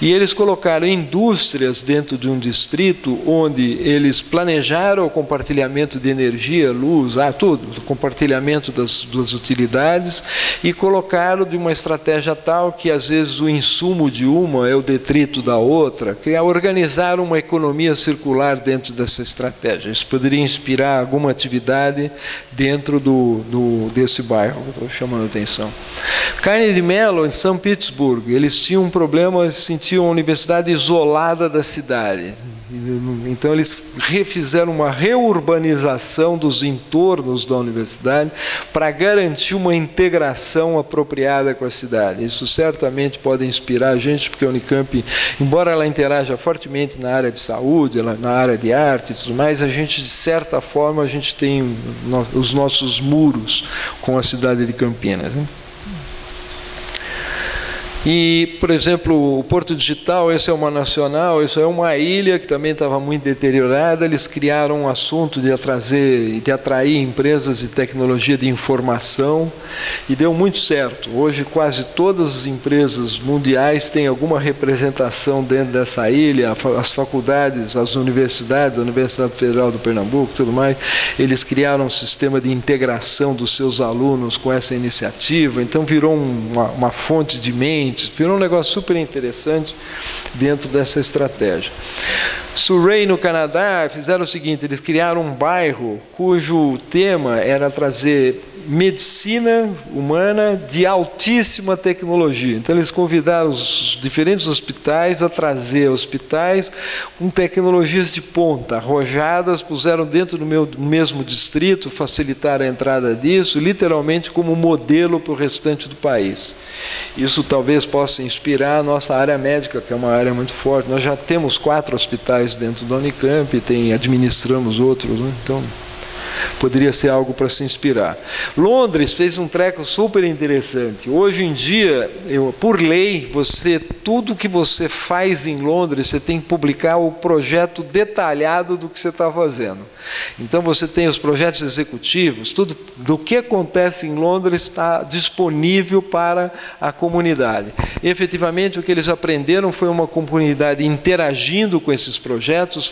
e eles colocaram indústrias dentro de um distrito onde eles planejaram o compartilhamento de energia, luz, tudo, o compartilhamento das utilidades, e colocaram de uma estratégia tal que às vezes o insumo de uma é o detrito da outra, que organizaram uma economia circular dentro dessa estratégia. Isso poderia inspirar alguma atividade dentro desse bairro, que estou chamando a atenção. Carnegie Mellon, em São Petersburgo, eles tinham um problema, eles sentiam a universidade isolada da cidade. Então eles refizeram uma reurbanização dos entornos da universidade para garantir uma integração apropriada com a cidade. Isso certamente pode inspirar a gente, porque a Unicamp, embora ela interaja fortemente na área de saúde, na área de arte e tudo mais, a gente, de certa forma, a gente tem os nossos muros com a cidade de Campinas, né? E, por exemplo, o Porto Digital, esse é uma nacional, isso é uma ilha que também estava muito deteriorada. Eles criaram um assunto de atrair empresas de tecnologia de informação e deu muito certo. Hoje quase todas as empresas mundiais têm alguma representação dentro dessa ilha, as faculdades, as universidades, a Universidade Federal do Pernambuco, tudo mais, eles criaram um sistema de integração dos seus alunos com essa iniciativa, então virou uma fonte de mente, virou um negócio super interessante dentro dessa estratégia. Surrey, no Canadá, fizeram o seguinte: eles criaram um bairro cujo tema era trazer medicina humana de altíssima tecnologia. Então eles convidaram os diferentes hospitais a trazer hospitais com tecnologias de ponta, arrojadas, puseram dentro do mesmo distrito, facilitaram a entrada disso, literalmente como modelo para o restante do país. Isso talvez possa inspirar a nossa área médica, que é uma área muito forte. Nós já temos 4 hospitais dentro da Unicamp, administramos outros, né? Então poderia ser algo para se inspirar. Londres fez um treco super interessante. Hoje em dia, por lei, tudo que você faz em Londres, você tem que publicar o projeto detalhado do que você está fazendo. Então você tem os projetos executivos, tudo do que acontece em Londres está disponível para a comunidade. E, efetivamente, o que eles aprenderam foi uma comunidade interagindo com esses projetos,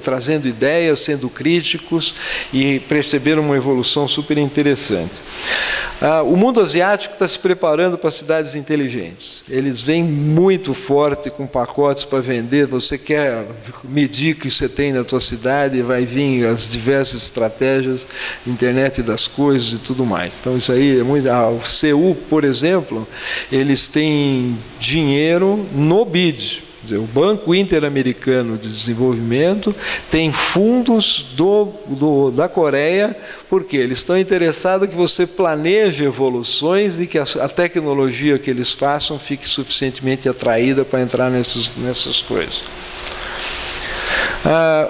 trazendo ideias, sendo críticos, e perceberam uma evolução super interessante. O mundo asiático está se preparando para cidades inteligentes. Eles vêm muito forte com pacotes para vender. Você quer medir o que você tem na tua cidade, vai vir as diversas estratégias, internet das coisas e tudo mais. Então isso aí é muito... O CU, por exemplo, eles têm dinheiro no BID. O Banco Interamericano de Desenvolvimento tem fundos da Coreia, porque eles estão interessados que você planeje evoluções e que a tecnologia que eles façam fique suficientemente atraída para entrar nessas coisas.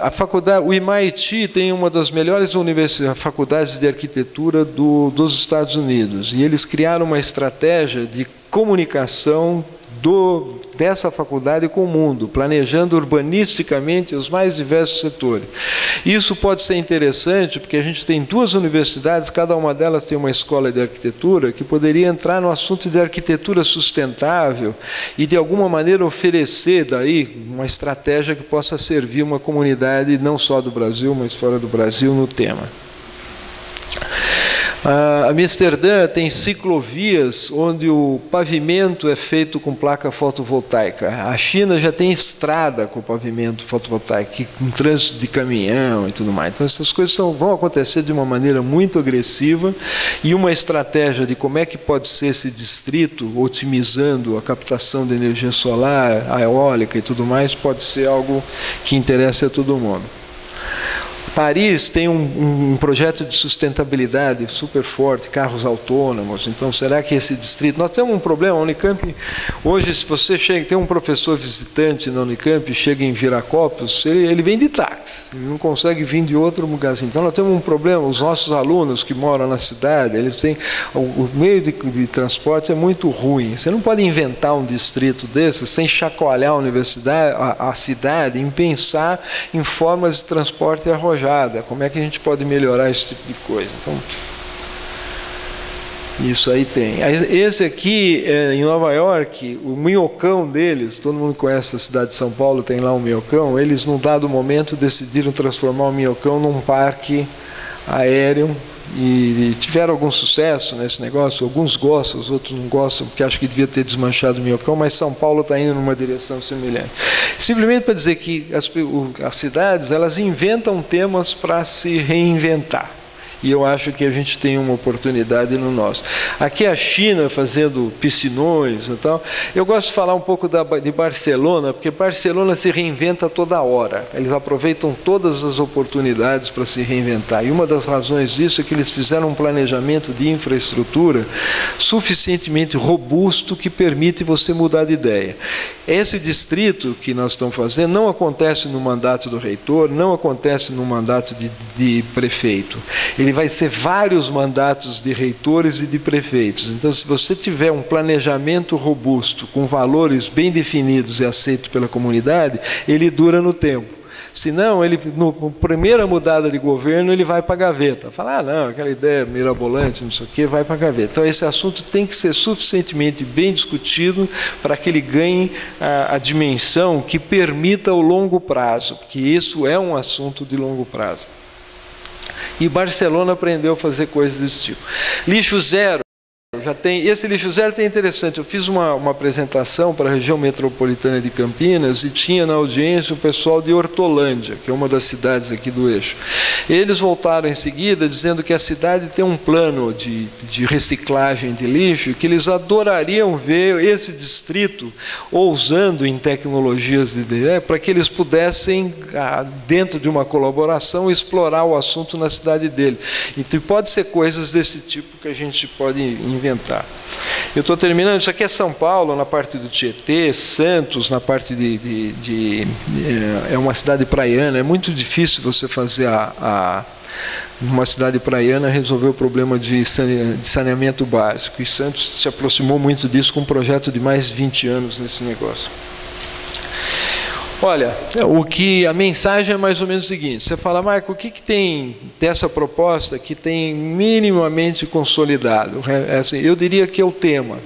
A faculdade, o MIT tem uma das melhores faculdades de arquitetura dos Estados Unidos, e eles criaram uma estratégia de comunicação dessa faculdade com o mundo, planejando urbanisticamente os mais diversos setores. Isso pode ser interessante, porque a gente tem 2 universidades, cada uma delas tem uma escola de arquitetura, que poderia entrar no assunto de arquitetura sustentável e, de alguma maneira, oferecer daí uma estratégia que possa servir uma comunidade, não só do Brasil, mas fora do Brasil, no tema. Amsterdã tem ciclovias onde o pavimento é feito com placa fotovoltaica. A China já tem estrada com pavimento fotovoltaico, com trânsito de caminhão e tudo mais. Então essas coisas vão acontecer de uma maneira muito agressiva, e uma estratégia de como é que pode ser esse distrito, otimizando a captação de energia solar, a eólica e tudo mais, pode ser algo que interesse a todo mundo. Paris tem um projeto de sustentabilidade super forte, carros autônomos. Então, será que esse distrito... Nós temos um problema, a Unicamp, hoje, se você chega, tem um professor visitante na Unicamp, chega em Viracopos, ele vem de táxi, ele não consegue vir de outro lugar. Então, nós temos um problema, os nossos alunos que moram na cidade, eles têm... O meio de transporte é muito ruim. Você não pode inventar um distrito desse sem chacoalhar a universidade, a cidade, em pensar em formas de transporte arrojada. Como é que a gente pode melhorar esse tipo de coisa? Então, isso aí tem. Esse aqui, em Nova York, o minhocão deles, todo mundo conhece a cidade de São Paulo, tem lá um minhocão, eles, num dado momento, decidiram transformar o minhocão num parque aéreo e tiveram algum sucesso nesse negócio. Alguns gostam, os outros não gostam, porque acham que devia ter desmanchado o minhocão, mas São Paulo está indo numa direção semelhante. Simplesmente para dizer que as cidades, elas inventam temas para se reinventar. E eu acho que a gente tem uma oportunidade no nosso. Aqui a China fazendo piscinões e tal. Eu gosto de falar um pouco de Barcelona, porque Barcelona se reinventa toda hora. Eles aproveitam todas as oportunidades para se reinventar. E uma das razões disso é que eles fizeram um planejamento de infraestrutura suficientemente robusto que permite você mudar de ideia. Esse distrito que nós estamos fazendo não acontece no mandato do reitor, não acontece no mandato de prefeito. Ele vai ser vários mandatos de reitores e de prefeitos. Então, se você tiver um planejamento robusto, com valores bem definidos e aceitos pela comunidade, ele dura no tempo. Senão, ele, na primeira mudada de governo, ele vai para a gaveta. Fala, não, aquela ideia mirabolante, não sei o quê, vai para a gaveta. Então, esse assunto tem que ser suficientemente bem discutido para que ele ganhe a dimensão que permita o longo prazo, porque isso é um assunto de longo prazo. E Barcelona aprendeu a fazer coisas desse tipo. Lixo zero. Esse lixo zero é interessante. Eu fiz uma apresentação para a região metropolitana de Campinas e tinha na audiência o pessoal de Hortolândia, que é uma das cidades aqui do eixo. Eles voltaram em seguida dizendo que a cidade tem um plano de reciclagem de lixo e que eles adorariam ver esse distrito ousando em tecnologias para que eles pudessem, dentro de uma colaboração, explorar o assunto na cidade dele. Então, pode ser coisas desse tipo que a gente pode inventar. Eu estou terminando, isso aqui é São Paulo, na parte do Tietê, Santos, na parte é uma cidade praiana, é muito difícil você fazer uma cidade praiana resolver o problema de saneamento básico, e Santos se aproximou muito disso com um projeto de mais de 20 anos nesse negócio. Olha, a mensagem é mais ou menos o seguinte, você fala, Marco, o que tem dessa proposta que tem minimamente consolidado? Assim, eu diria que é o tema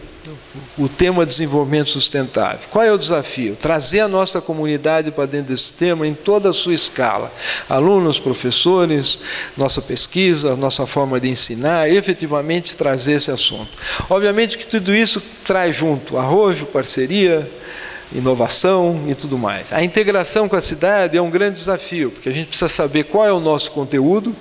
desenvolvimento sustentável. Qual é o desafio? Trazer a nossa comunidade para dentro desse tema em toda a sua escala. Alunos, professores, nossa pesquisa, nossa forma de ensinar, efetivamente trazer esse assunto. Obviamente que tudo isso traz junto arrojo, parceria, inovação e tudo mais. A integração com a cidade é um grande desafio, porque a gente precisa saber qual é o nosso conteúdo,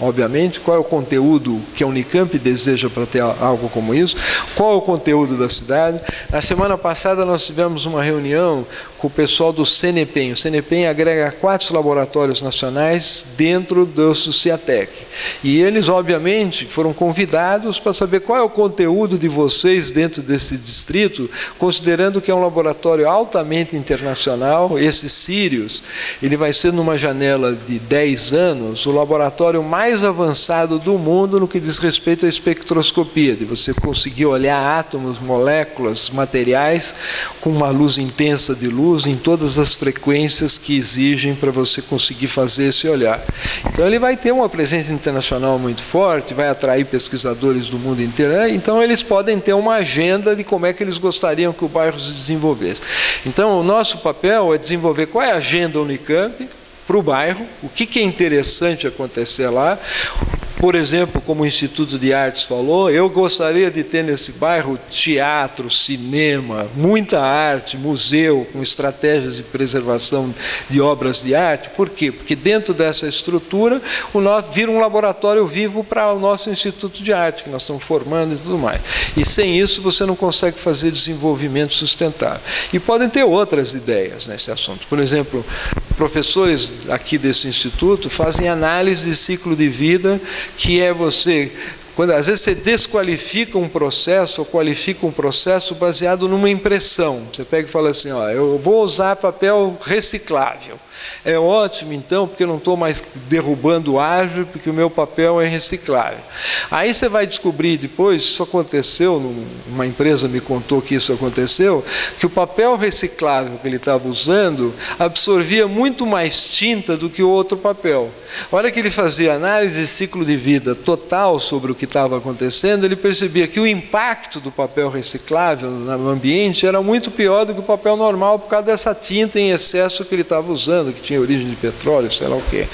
obviamente, qual é o conteúdo que a Unicamp deseja para ter algo como isso, qual é o conteúdo da cidade. Na semana passada nós tivemos uma reunião com o pessoal do CNPEM. O CNPEM agrega 4 laboratórios nacionais dentro do CIATEC. E eles, obviamente, foram convidados para saber qual é o conteúdo de vocês dentro desse distrito, considerando que é um laboratório altamente internacional. Esse Sirius, ele vai ser numa janela de 10 anos, o laboratório mais avançado do mundo no que diz respeito à espectroscopia, de você conseguir olhar átomos, moléculas, materiais com uma luz intensa de luz em todas as frequências que exigem para você conseguir fazer esse olhar. Então ele vai ter uma presença internacional muito forte, vai atrair pesquisadores do mundo inteiro, então eles podem ter uma agenda de como é que eles gostariam que o bairro se desenvolvesse. Então o nosso papel é desenvolver qual é a agenda Unicamp para o bairro, o que é interessante acontecer lá. Por exemplo, como o Instituto de Artes falou, eu gostaria de ter nesse bairro teatro, cinema, muita arte, museu, com estratégias de preservação de obras de arte. Por quê? Porque dentro dessa estrutura, vira um laboratório vivo para o nosso Instituto de Arte, que nós estamos formando e tudo mais. E sem isso, você não consegue fazer desenvolvimento sustentável. E podem ter outras ideias nesse assunto. Por exemplo, professores aqui desse instituto fazem análise de ciclo de vida, que é você... Quando, às vezes você desqualifica um processo ou qualifica um processo baseado numa impressão. Você pega e fala assim, ó, eu vou usar papel reciclável. É ótimo, então, porque eu não estou mais derrubando árvore, porque o meu papel é reciclável. Aí você vai descobrir depois, isso aconteceu, uma empresa me contou que isso aconteceu, que o papel reciclável que ele estava usando absorvia muito mais tinta do que o outro papel. A hora que ele fazia análise de ciclo de vida total sobre o que estava acontecendo, ele percebia que o impacto do papel reciclável no ambiente era muito pior do que o papel normal, por causa dessa tinta em excesso que ele estava usando, que tinha origem de petróleo, sei lá o quê.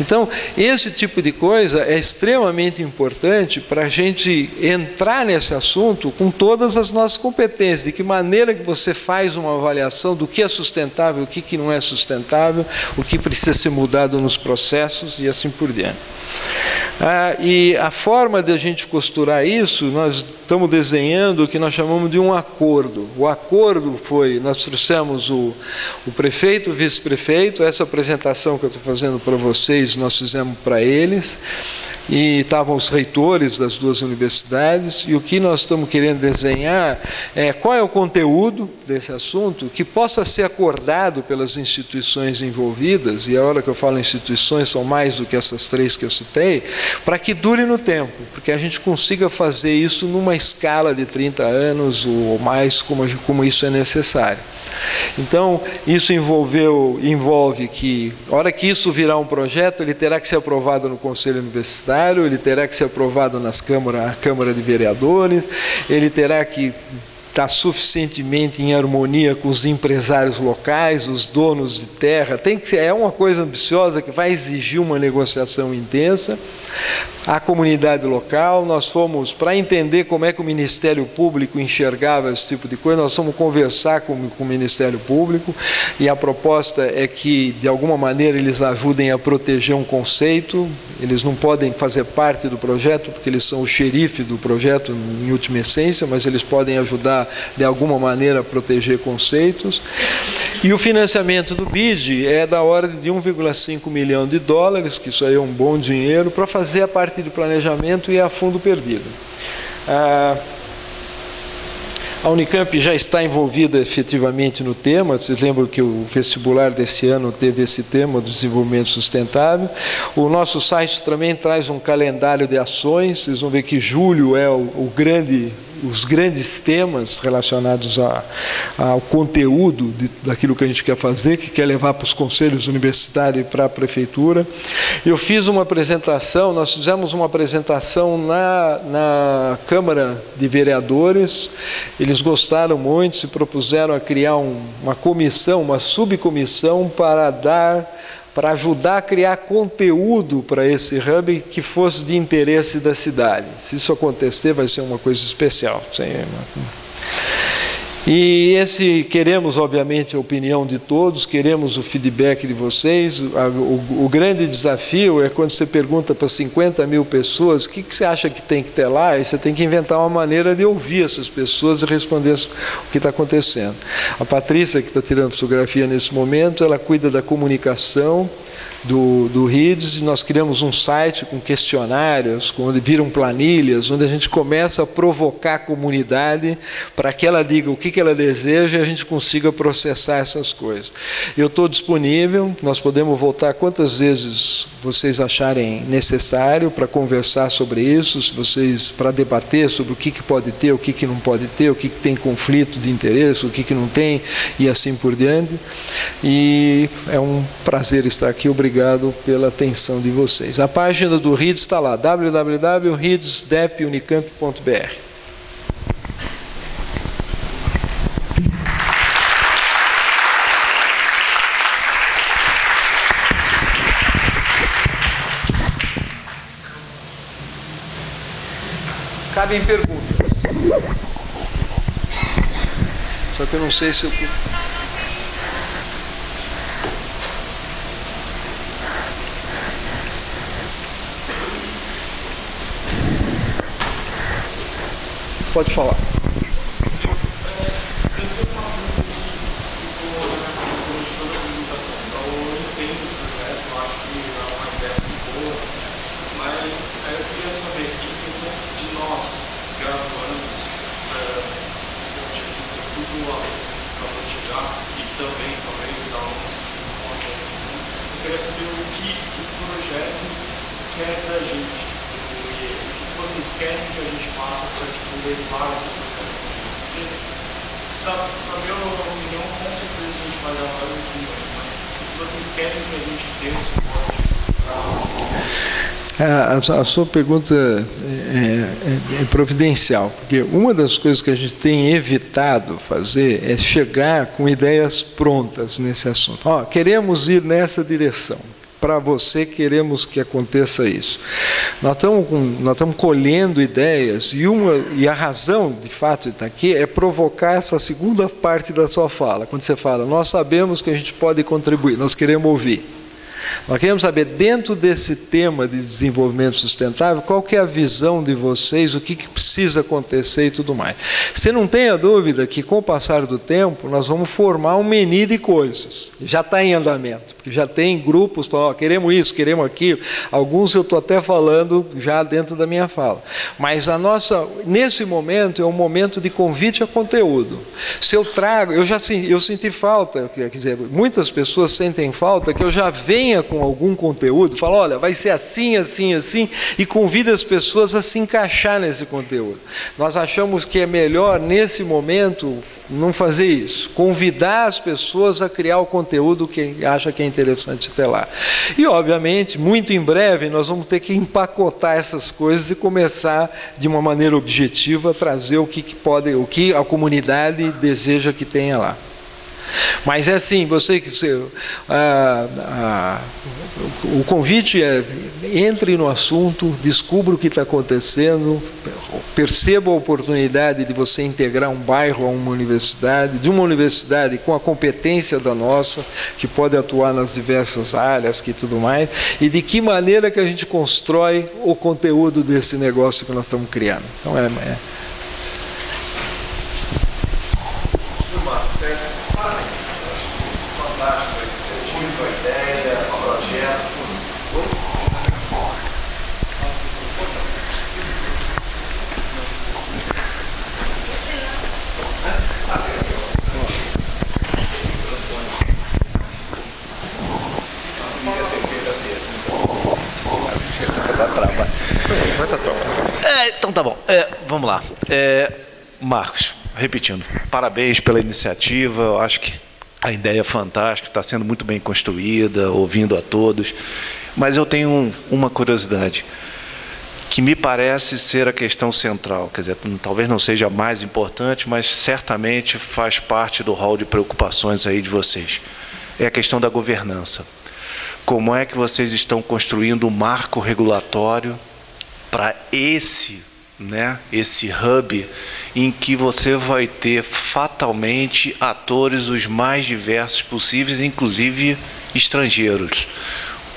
Então, esse tipo de coisa é extremamente importante para a gente entrar nesse assunto com todas as nossas competências, de que maneira que você faz uma avaliação do que é sustentável, o que não é sustentável, o que precisa ser mudado nos processos e assim por diante. E a forma de a gente costurar isso, nós estamos desenhando o que nós chamamos de um acordo. O acordo foi, nós trouxemos o prefeito, o vice-prefeito, essa apresentação que eu estou fazendo para vocês, nós fizemos para eles, e estavam os reitores das duas universidades, e o que nós estamos querendo desenhar é qual é o conteúdo desse assunto que possa ser acordado pelas instituições envolvidas, e a hora que eu falo instituições são mais do que essas três que eu citei, para que dure no tempo, porque a gente consiga fazer isso numa escala de 30 anos ou mais, como isso é necessário. Então, isso envolve que, a hora que isso virar um projeto, ele terá que ser aprovado no Conselho Universitário, ele terá que ser aprovado na Câmara de Vereadores, ele terá que estar suficientemente em harmonia com os empresários locais, os donos de terra. É uma coisa ambiciosa que vai exigir uma negociação intensa. A comunidade local, nós fomos, para entender como é que o Ministério Público enxergava esse tipo de coisa, nós fomos conversar com o Ministério Público, e a proposta é que, de alguma maneira, eles ajudem a proteger um conceito. Eles não podem fazer parte do projeto, porque eles são o xerife do projeto, em última essência, mas eles podem ajudar, de alguma maneira, a proteger conceitos. E o financiamento do BID é da ordem de 1,5 milhão de dólares, que isso aí é um bom dinheiro, para fazer a parte de planejamento e a fundo perdido. A Unicamp já está envolvida efetivamente no tema. Vocês lembram que o vestibular desse ano teve esse tema do desenvolvimento sustentável. O nosso site também traz um calendário de ações. Vocês vão ver que julho é os grandes temas relacionados ao conteúdo daquilo que a gente quer fazer, que quer levar para os conselhos universitários e para a prefeitura. Eu fiz uma apresentação, nós fizemos uma apresentação na Câmara de Vereadores. Eles gostaram muito, se propuseram a criar uma comissão, uma subcomissão para ajudar a criar conteúdo para esse hub que fosse de interesse da cidade. Se isso acontecer, vai ser uma coisa especial. E queremos, obviamente, a opinião de todos, queremos o feedback de vocês. O grande desafio é quando você pergunta para 50 mil pessoas o que você acha que tem que ter lá, e você tem que inventar uma maneira de ouvir essas pessoas e responder o que está acontecendo. A Patrícia, que está tirando fotografia nesse momento, ela cuida da comunicação do RIDS, e nós criamos um site com questionários, onde viram planilhas, onde a gente começa a provocar a comunidade para que ela diga o que ela deseja e a gente consiga processar essas coisas. Eu estou disponível, nós podemos voltar quantas vezes vocês acharem necessário para conversar sobre isso, para debater sobre o que pode ter, o que não pode ter, o que tem conflito de interesse, o que não tem, e assim por diante. E é um prazer estar aqui. Obrigado pela atenção de vocês. A página do RIDS está lá, www.ridsdepunicamp.br. Cabem perguntas. Só que eu não sei se eu... Pode falar. aqui, uma ideia muito boa, mas eu queria saber, em questão de nós, graduandos, tudo a motivar e também, talvez, alunos que podem, eu queria saber o que o projeto quer da gente, o que vocês querem que a gente faça para levar essa projeto. Saber a opinião, com certeza a gente vai dar várias opiniões, mas o que vocês querem que a gente dê o suporte? A sua pergunta é providencial, porque uma das coisas que a gente tem evitado fazer é chegar com ideias prontas nesse assunto. Queremos ir nessa direção. Para você, queremos que aconteça isso. Nós estamos colhendo ideias e a razão, de fato, de estar aqui é provocar essa segunda parte da sua fala. Quando você fala, nós sabemos que a gente pode contribuir, nós queremos ouvir. Nós queremos saber, dentro desse tema de desenvolvimento sustentável, qual que é a visão de vocês, o que precisa acontecer e tudo mais. Você não tenha dúvida que, com o passar do tempo, nós vamos formar um menu de coisas. Já está em andamento, porque já tem grupos falando, queremos isso, queremos aquilo. Alguns eu estou até falando já dentro da minha fala. Mas nesse momento, é um momento de convite a conteúdo. Se eu trago, eu senti falta, quer dizer, muitas pessoas sentem falta que eu já venha com algum conteúdo, fala, olha, vai ser assim, assim, assim, e convida as pessoas a se encaixar nesse conteúdo. Nós achamos que é melhor, nesse momento, não fazer isso, convidar as pessoas a criar o conteúdo que acha que é interessante ter lá. E, obviamente, muito em breve, nós vamos ter que empacotar essas coisas e começar, de uma maneira objetiva, a trazer o que a comunidade deseja que tenha lá. Mas é assim, o convite é, entre no assunto, descubra o que está acontecendo, perceba a oportunidade de você integrar um bairro a uma universidade, de uma universidade com a competência da nossa, que pode atuar nas diversas áreas e tudo mais, e de que maneira que a gente constrói o conteúdo desse negócio que nós estamos criando. Então, Então tá bom, vamos lá. Marcos, repetindo, parabéns pela iniciativa, eu acho que a ideia é fantástica, está sendo muito bem construída, ouvindo a todos, mas eu tenho uma curiosidade, que me parece ser a questão central, quer dizer, talvez não seja a mais importante, mas certamente faz parte do rol de preocupações aí de vocês. É a questão da governança. Como é que vocês estão construindo um marco regulatório para esse hub em que você vai ter fatalmente atores os mais diversos possíveis, inclusive estrangeiros.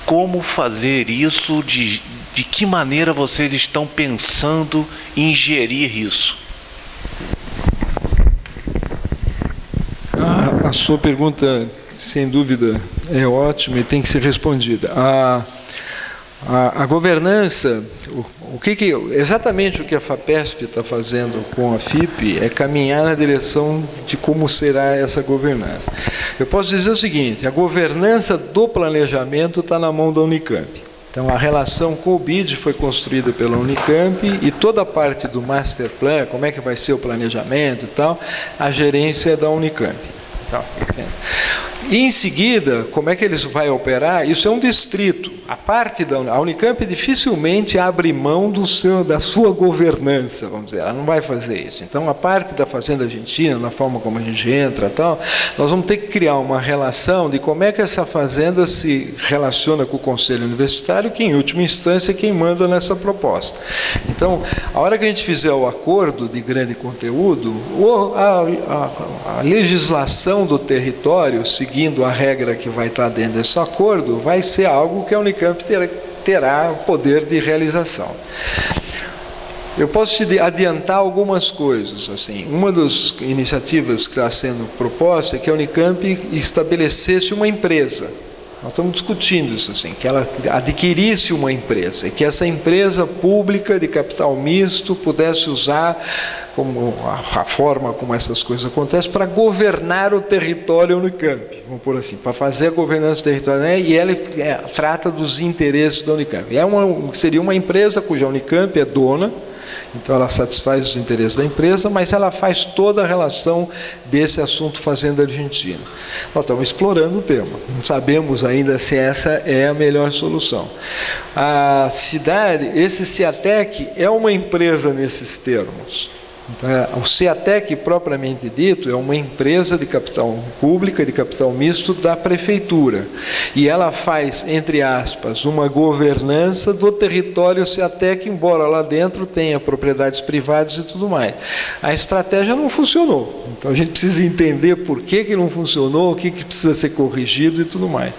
Como fazer isso? De que maneira vocês estão pensando em gerir isso? A sua pergunta, sem dúvida, é ótima e tem que ser respondida. A governança, exatamente o que a FAPESP está fazendo com a FIP é caminhar na direção de como será essa governança. Eu posso dizer o seguinte, a governança do planejamento está na mão da Unicamp. Então, a relação com o BID foi construída pela Unicamp e toda a parte do Master Plan, como é que vai ser o planejamento e tal, a gerência é da Unicamp. Então, e em seguida, como é que eles vão operar? Isso é um distrito. A Unicamp dificilmente abre mão da sua governança, vamos dizer, ela não vai fazer isso. Então, a parte da Fazenda Argentina, na forma como a gente entra e tal, nós vamos ter que criar uma relação de como é que essa fazenda se relaciona com o Conselho Universitário, que em última instância é quem manda nessa proposta. Então, a hora que a gente fizer o acordo de grande conteúdo, a legislação do território, seguindo a regra que vai estar dentro desse acordo, vai ser algo que a Unicamp terá poder de realização. Eu posso te adiantar algumas coisas. Assim, uma das iniciativas que está sendo proposta é que a Unicamp estabelecesse uma empresa Nós estamos discutindo isso assim, que ela adquirisse uma empresa e que essa empresa pública de capital misto pudesse usar como a forma como essas coisas acontecem para governar o território Unicamp, vamos por assim, para fazer a governança territorial, né? E ela trata dos interesses da Unicamp. Seria uma empresa cuja Unicamp é dona, então ela satisfaz os interesses da empresa, mas ela faz toda a relação desse assunto Fazenda Argentina. Nós estamos explorando o tema, não sabemos ainda se essa é a melhor solução. A cidade, esse Ciatec é uma empresa nesses termos. O Ciatec, propriamente dito, é uma empresa de capital pública, de capital misto da prefeitura. E ela faz, entre aspas, uma governança do território Ciatec, embora lá dentro tenha propriedades privadas e tudo mais. A estratégia não funcionou. Então a gente precisa entender por que não funcionou, o que precisa ser corrigido e tudo mais.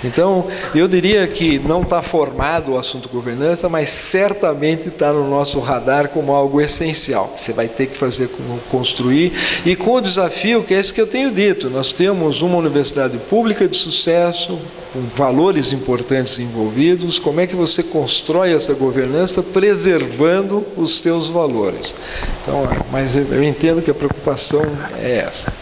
Então, eu diria que não está formado o assunto governança, mas certamente está no nosso radar como algo essencial. Você vai ter que fazer, construir, e com o desafio, que é esse que eu tenho dito, nós temos uma universidade pública de sucesso, com valores importantes envolvidos, como é que você constrói essa governança preservando os teus valores? Então, mas eu entendo que a preocupação é essa.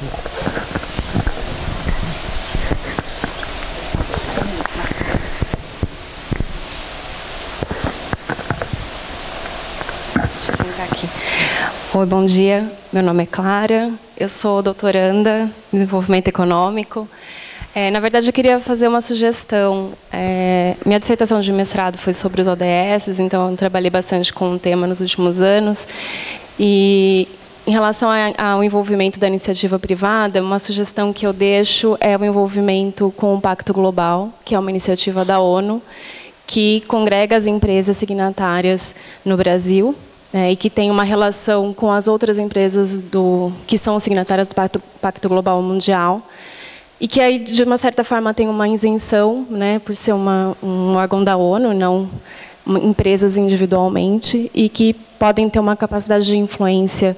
Oi, bom dia. Meu nome é Clara, eu sou doutoranda em desenvolvimento econômico. Na verdade, eu queria fazer uma sugestão. Minha dissertação de mestrado foi sobre os ODS, então eu trabalhei bastante com o tema nos últimos anos. E em relação ao envolvimento da iniciativa privada, uma sugestão que eu deixo é o envolvimento com o Pacto Global, que é uma iniciativa da ONU, que congrega as empresas signatárias no Brasil, e que tem uma relação com as outras empresas que são signatárias do Pacto Global Mundial, e que aí, de uma certa forma, tem uma isenção, por ser um órgão da ONU, não empresas individualmente, e que podem ter uma capacidade de influência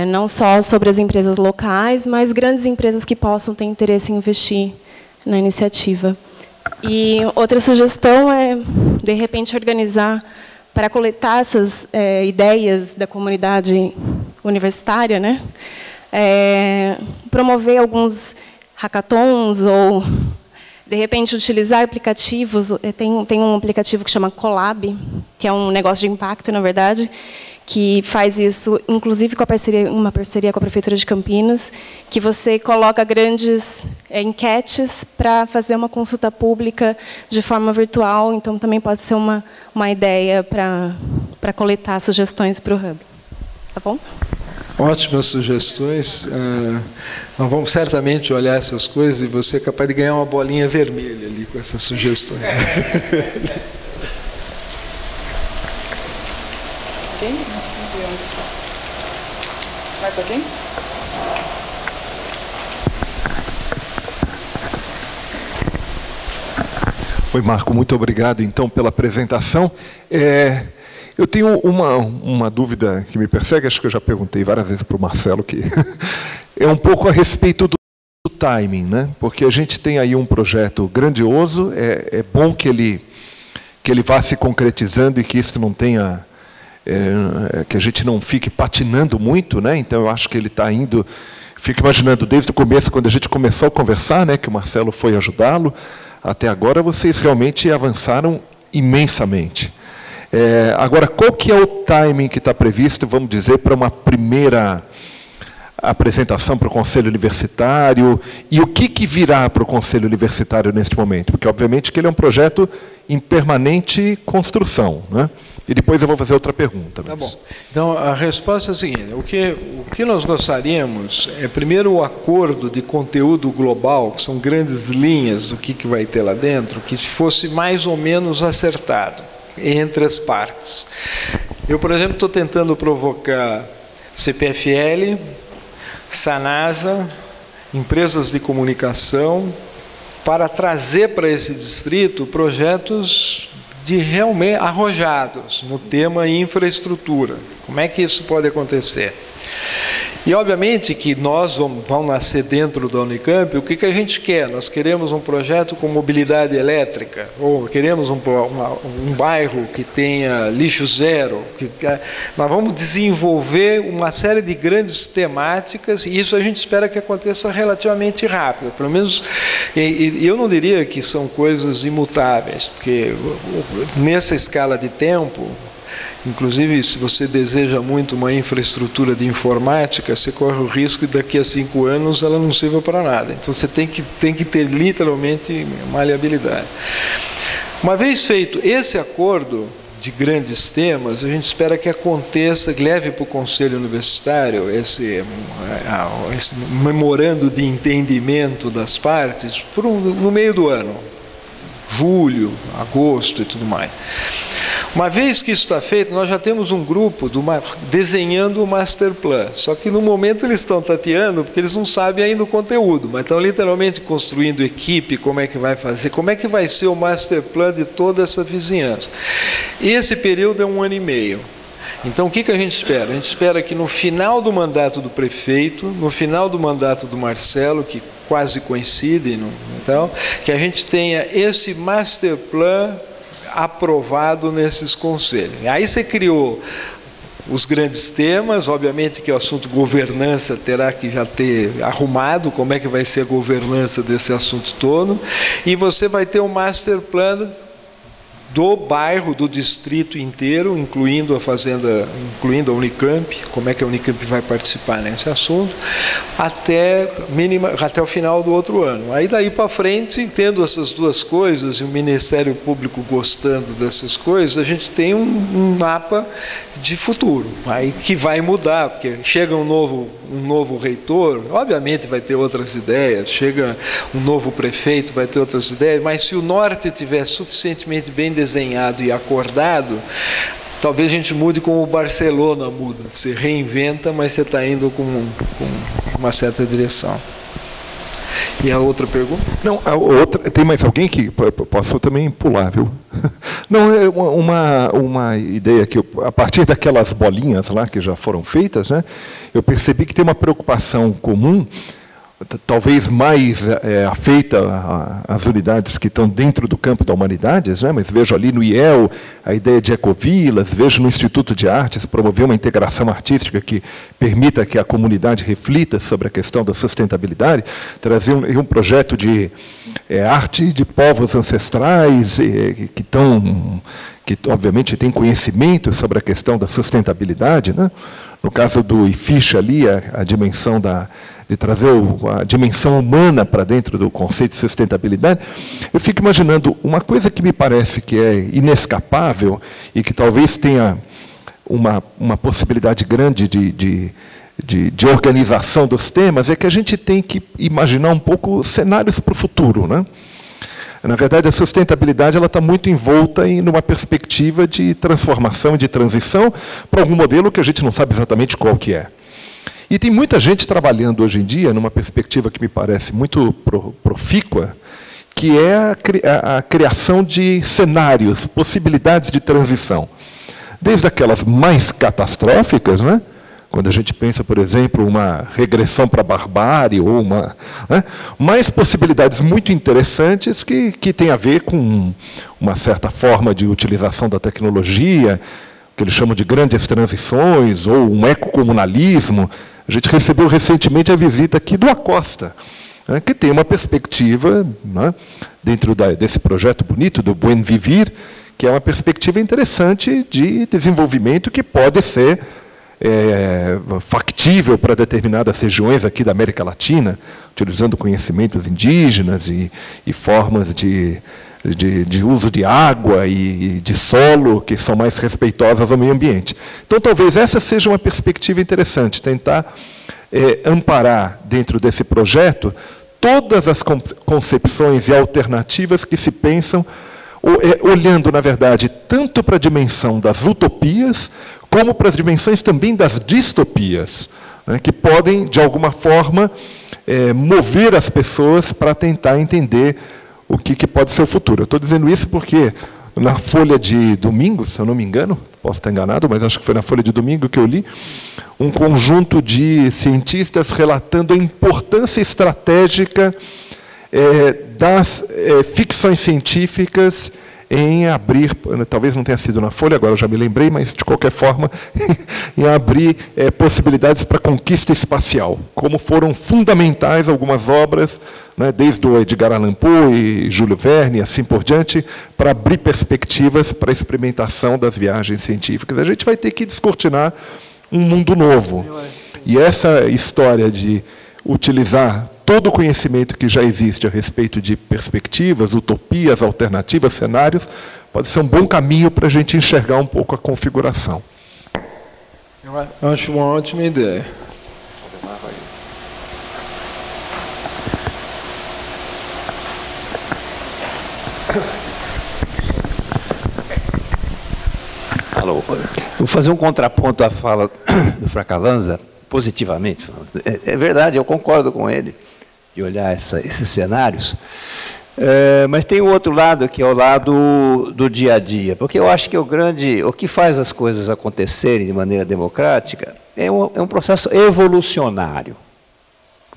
não só sobre as empresas locais, mas grandes empresas que possam ter interesse em investir na iniciativa. E outra sugestão é, de repente, organizar para coletar essas ideias da comunidade universitária, promover alguns hackathons ou, de repente, utilizar aplicativos. Tem um aplicativo que chama Colab, que é um negócio de impacto, na verdade, que faz isso, inclusive com uma parceria com a Prefeitura de Campinas, que você coloca grandes enquetes para fazer uma consulta pública de forma virtual. Então, também pode ser uma ideia para coletar sugestões para o Hub. Tá bom? Ótimas sugestões. Nós vamos certamente olhar essas coisas e você é capaz de ganhar uma bolinha vermelha ali com essas sugestões. Quem? Vai para quem? Oi, Marco, muito obrigado, então, pela apresentação. Eu tenho uma dúvida que me persegue, acho que eu já perguntei várias vezes para o Marcelo, que é um pouco a respeito do timing, Porque a gente tem aí um projeto grandioso, é bom que ele vá se concretizando e que isso não tenha... que a gente não fique patinando muito, Então eu acho que ele está indo, fico imaginando desde o começo, quando a gente começou a conversar, que o Marcelo foi ajudá-lo, até agora vocês realmente avançaram imensamente. Agora, qual que é o timing que está previsto, vamos dizer, para uma primeira apresentação para o Conselho Universitário, e o que virá para o Conselho Universitário neste momento? Porque, obviamente, que ele é um projeto em permanente construção, E depois eu vou fazer outra pergunta. Tá bom. Então, a resposta é a seguinte. O que nós gostaríamos é, primeiro, o acordo de conteúdo global, que são grandes linhas do que vai ter lá dentro, que fosse mais ou menos acertado entre as partes. Eu, por exemplo, estou tentando provocar CPFL, Sanasa, empresas de comunicação, para trazer para esse distrito projetos de realmente arrojados no tema infraestrutura. Como é que isso pode acontecer? E, obviamente, que nós vamos nascer dentro da Unicamp, o que a gente quer? Nós queremos um projeto com mobilidade elétrica, ou queremos um bairro que tenha lixo zero. Nós vamos desenvolver uma série de grandes temáticas, e isso a gente espera que aconteça relativamente rápido. Pelo menos, eu não diria que são coisas imutáveis, porque nessa escala de tempo, inclusive, se você deseja muito uma infraestrutura de informática, você corre o risco de daqui a 5 anos ela não sirva para nada. Então, você tem que ter literalmente maleabilidade. Uma vez feito esse acordo de grandes temas, a gente espera que aconteça, que leve para o Conselho Universitário esse memorando de entendimento das partes no meio do ano, julho, agosto e tudo mais. Uma vez que isso está feito, nós já temos um grupo desenhando o master plan. Só que no momento eles estão tateando, porque eles não sabem ainda o conteúdo, mas estão literalmente construindo equipe, como é que vai fazer, como é que vai ser o master plan de toda essa vizinhança. Esse período é 1 ano e meio. Então, o que a gente espera? A gente espera que no final do mandato do prefeito, no final do mandato do Marcelo, que quase coincidem, então, que a gente tenha esse master plan aprovado nesses conselhos. Aí você criou os grandes temas, obviamente que o assunto governança terá que já ter arrumado como é que vai ser a governança desse assunto todo, e você vai ter um master plan do bairro, do distrito inteiro, incluindo a fazenda, incluindo a Unicamp, como é que a Unicamp vai participar nesse assunto, até o final do outro ano. Aí daí para frente, tendo essas duas coisas, e o Ministério Público gostando dessas coisas, a gente tem um mapa de futuro, aí que vai mudar, porque chega um novo reitor, obviamente vai ter outras ideias, chega um novo prefeito, vai ter outras ideias, mas se o norte estiver suficientemente bem desenhado e acordado, talvez a gente mude como o Barcelona muda, você reinventa, mas você está indo com uma certa direção. E a outra pergunta? Não, a outra, tem mais alguém que posso também pular, viu? Não, é uma ideia que, a partir daquelas bolinhas lá que já foram feitas, né, eu percebi que tem uma preocupação comum, talvez mais afeita às unidades que estão dentro do campo da humanidades, né? Mas vejo ali no IEL a ideia de ecovilas, vejo no Instituto de Artes promover uma integração artística que permita que a comunidade reflita sobre a questão da sustentabilidade, trazer um projeto de arte de povos ancestrais que obviamente têm conhecimento sobre a questão da sustentabilidade, né? No caso do IFISH ali, a dimensão de trazer a dimensão humana para dentro do conceito de sustentabilidade, eu fico imaginando uma coisa que me parece que é inescapável e que talvez tenha uma possibilidade grande de organização dos temas, é que a gente tem que imaginar um pouco cenários para o futuro, né? Na verdade, a sustentabilidade está muito envolta numa perspectiva de transformação e de transição para algum modelo que a gente não sabe exatamente qual que é. E tem muita gente trabalhando hoje em dia, numa perspectiva que me parece muito profícua, que é a criação de cenários, possibilidades de transição. Desde aquelas mais catastróficas, né? Quando a gente pensa, por exemplo, uma regressão para a barbárie, ou mais possibilidades muito interessantes que têm a ver com uma certa forma de utilização da tecnologia, que eles chamam de grandes transições, ou um ecocomunalismo. A gente recebeu recentemente a visita aqui do Acosta, né, que tem uma perspectiva, né, dentro desse projeto bonito do Buen Vivir, que é uma perspectiva interessante de desenvolvimento que pode ser factível para determinadas regiões aqui da América Latina, utilizando conhecimentos indígenas e formas de uso de água e de solo que são mais respeitosas ao meio ambiente. Então, talvez essa seja uma perspectiva interessante, tentar amparar dentro desse projeto todas as concepções e alternativas que se pensam, olhando, na verdade, tanto para a dimensão das utopias, como para as dimensões também das distopias, né, que podem, de alguma forma, mover as pessoas para tentar entender o que pode ser o futuro. Eu estou dizendo isso porque na Folha de domingo, se eu não me engano, posso estar enganado, mas acho que foi na Folha de domingo que eu li, um conjunto de cientistas relatando a importância estratégica das ficções científicas em abrir, talvez não tenha sido na Folha, agora eu já me lembrei, mas de qualquer forma, em abrir possibilidades para a conquista espacial, como foram fundamentais algumas obras, né, desde o Edgar Allan Poe e Júlio Verne, e assim por diante, para abrir perspectivas para a experimentação das viagens científicas. A gente vai ter que descortinar um mundo novo. E essa história de utilizar todo o conhecimento que já existe a respeito de perspectivas, utopias, alternativas, cenários, pode ser um bom caminho para a gente enxergar um pouco a configuração. Eu acho uma ótima ideia. Alô. Vou fazer um contraponto à fala do Fracalanza, positivamente. É verdade, eu concordo com ele, de olhar esses cenários. Mas tem o outro lado, que é o lado do dia a dia. Porque eu acho que o que faz as coisas acontecerem de maneira democrática é um processo evolucionário,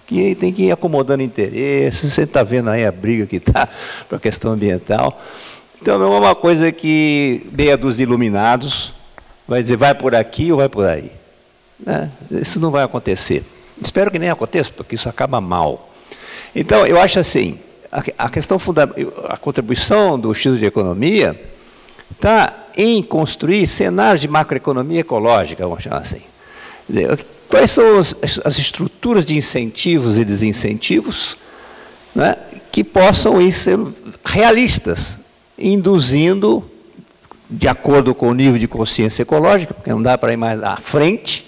que tem que ir acomodando interesses. Você está vendo aí a briga que está para a questão ambiental. Então, não é uma coisa que meia dúzia de iluminados vai dizer vai por aqui ou vai por aí. Né? Isso não vai acontecer. Espero que nem aconteça, porque isso acaba mal. Então, eu acho assim, a questão a contribuição do Instituto de Economia está em construir cenários de macroeconomia ecológica, vamos chamar assim. Quais são as estruturas de incentivos e desincentivos, né, que possam ir sendo realistas, induzindo, de acordo com o nível de consciência ecológica, porque não dá para ir mais à frente,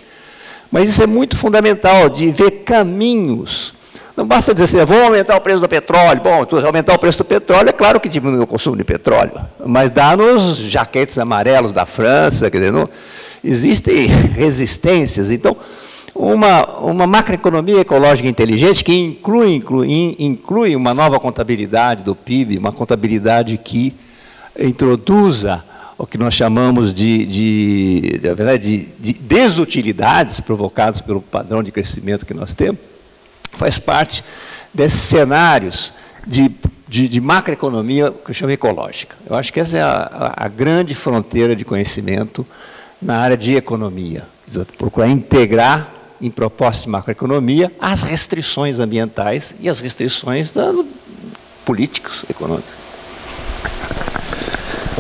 mas isso é muito fundamental, de ver caminhos. Não basta dizer assim, vamos aumentar o preço do petróleo. Bom, aumentar o preço do petróleo, é claro que diminui o consumo de petróleo, mas dá nos jaquetes amarelos da França, quer dizer, não, existem resistências. Então, uma macroeconomia ecológica inteligente que inclui uma nova contabilidade do PIB, uma contabilidade que introduza o que nós chamamos de desutilidades provocadas pelo padrão de crescimento que nós temos, faz parte desses cenários de macroeconomia que eu chamo ecológica. Eu acho que essa é a grande fronteira de conhecimento na área de economia. Procurar integrar em propostas de macroeconomia as restrições ambientais e as restrições políticas, econômicas.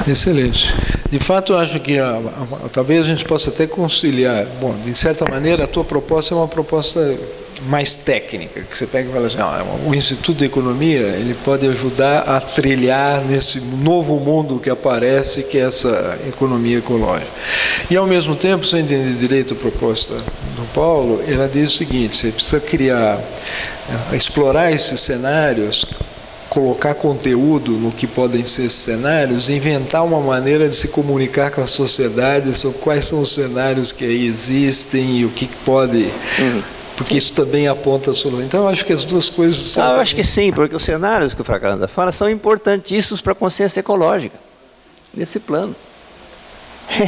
Excelente. De fato, eu acho que talvez a gente possa até conciliar. Bom, de certa maneira, a tua proposta é uma proposta mais técnica, que você pega e fala assim, o Instituto de Economia ele pode ajudar a trilhar nesse novo mundo que aparece, que é essa economia ecológica. E, ao mesmo tempo, se eu entender direito a proposta do Paulo, ela diz o seguinte, você precisa explorar esses cenários, colocar conteúdo no que podem ser cenários, inventar uma maneira de se comunicar com a sociedade sobre quais são os cenários que aí existem e o que pode... Porque isso também aponta a solução. Então, eu acho que as duas coisas são... eu acho que sim, porque os cenários que o Fracalanza fala são importantíssimos para a consciência ecológica, nesse plano.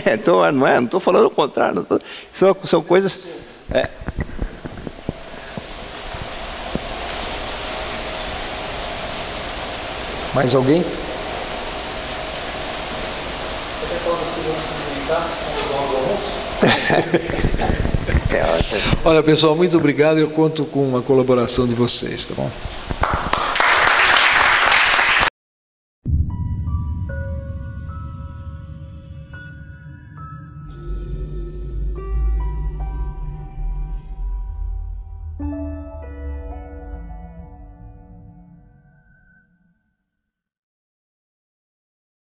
Então, não estou falando o contrário. São coisas... Mais alguém? Você quer falar da segurança alimentar? Olha, pessoal, muito obrigado. Eu conto com a colaboração de vocês, tá bom?